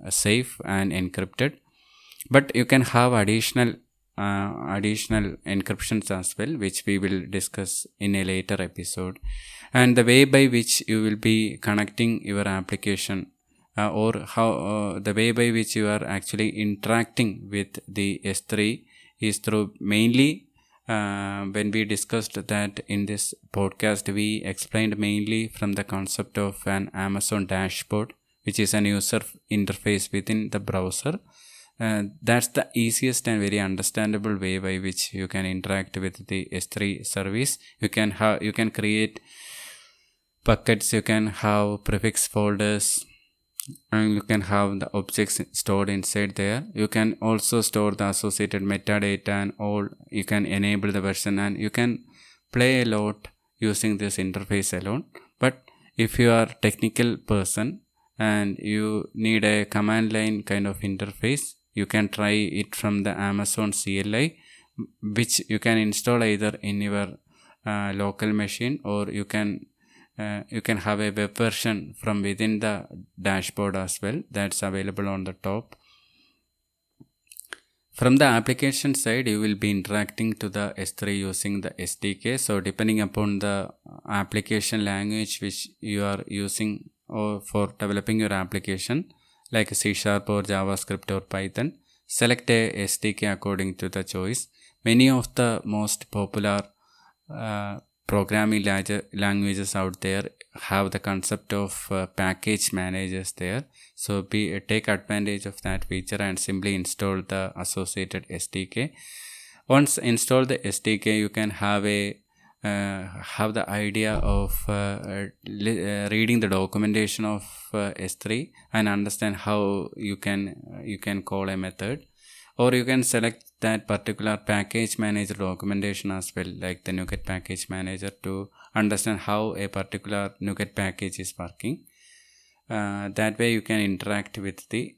safe and encrypted. But you can have additional encryptions as well, which we will discuss in a later episode. And the way by which you will be connecting your application or how the way by which you are actually interacting with the S3 is through mainly when we discussed that in this podcast, we explained mainly from the concept of an Amazon dashboard, which is an user interface within the browser. That's the easiest and very understandable way by which you can interact with the S3 service. You can create buckets, you can have prefix folders, and you can have the objects stored inside there. You can also store the associated metadata and all. You can enable the version, and you can play a lot using this interface alone. But if you are a technical person and you need a command line kind of interface, you can try it from the Amazon CLI, which you can install either in your local machine, or you can have a web version from within the dashboard as well. That's available on the top. From the application side, you will be interacting to the S3 using the SDK. So depending upon the application language which you are using or for developing your application, like C# or JavaScript or Python, select a SDK according to the choice. Many of the most popular programming languages out there have the concept of package managers there. So take advantage of that feature and simply install the associated SDK. Once install the SDK, you can have the idea of reading the documentation of S3 and understand how you can call a method. Or you can select that particular package manager documentation as well, like the NuGet package manager, to understand how a particular NuGet package is working. That way you can interact with the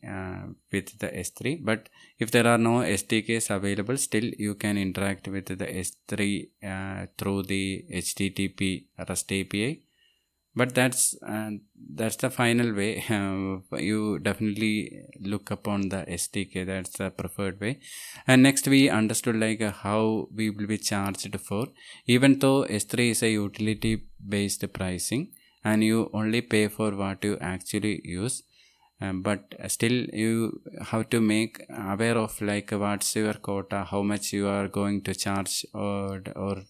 S3. But if there are no SDKs available, still you can interact with the S3 through the HTTP REST API. But that's the final way. You definitely look upon the SDK. That's the preferred way. And next we understood like how we will be charged for. Even though S3 is a utility based pricing and you only pay for what you actually use, but still you have to make aware of like what's your quota, how much you are going to charge, or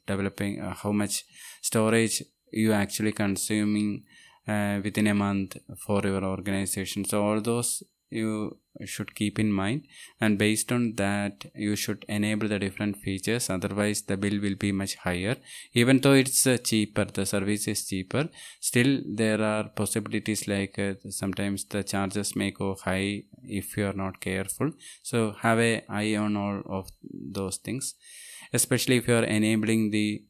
developing how much storage you actually consuming within a month for your organization. So all those you should keep in mind, and based on that you should enable the different features. Otherwise the bill will be much higher. Even though it's cheaper, the service is cheaper, still there are possibilities like sometimes the charges may go high if you are not careful. So have an eye on all of those things, especially if you are enabling the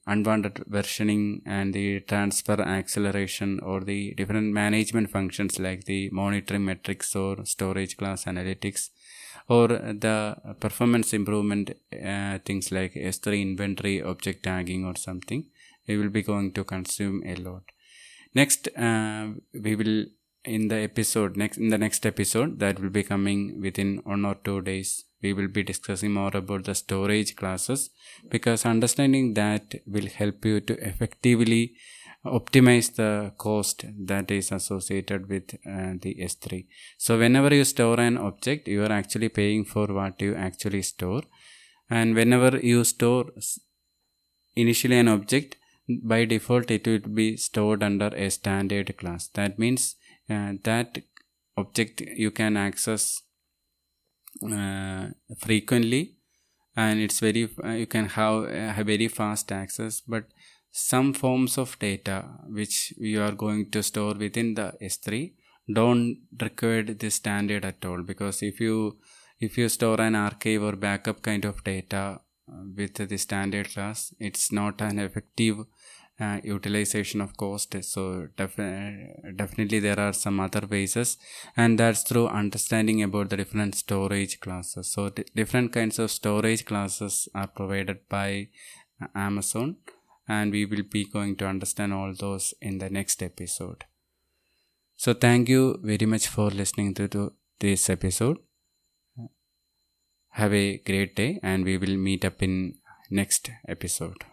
unwanted versioning and the transfer acceleration, or the different management functions like the monitoring metrics or storage class analytics, or the performance improvement things like S3 inventory object tagging or something. We will be going to consume a lot. Next we will in the next episode that will be coming within 1 or 2 days, we will be discussing more about the storage classes, because understanding that will help you to effectively optimize the cost that is associated with the S3. So whenever you store an object, you are actually paying for what you actually store. And whenever you store initially an object, by default it will be stored under a standard class. That means that object you can access frequently, and it's you can have a very fast access. But some forms of data which you are going to store within the S3 don't require this standard at all, because if you store an archive or backup kind of data with the standard class, it's not an effective utilization of cost. So definitely there are some other ways, and that's through understanding about the different storage classes. So different kinds of storage classes are provided by Amazon, and we will be going to understand all those in the next episode. So thank you very much for listening to this episode. Have a great day, and we will meet up in next episode.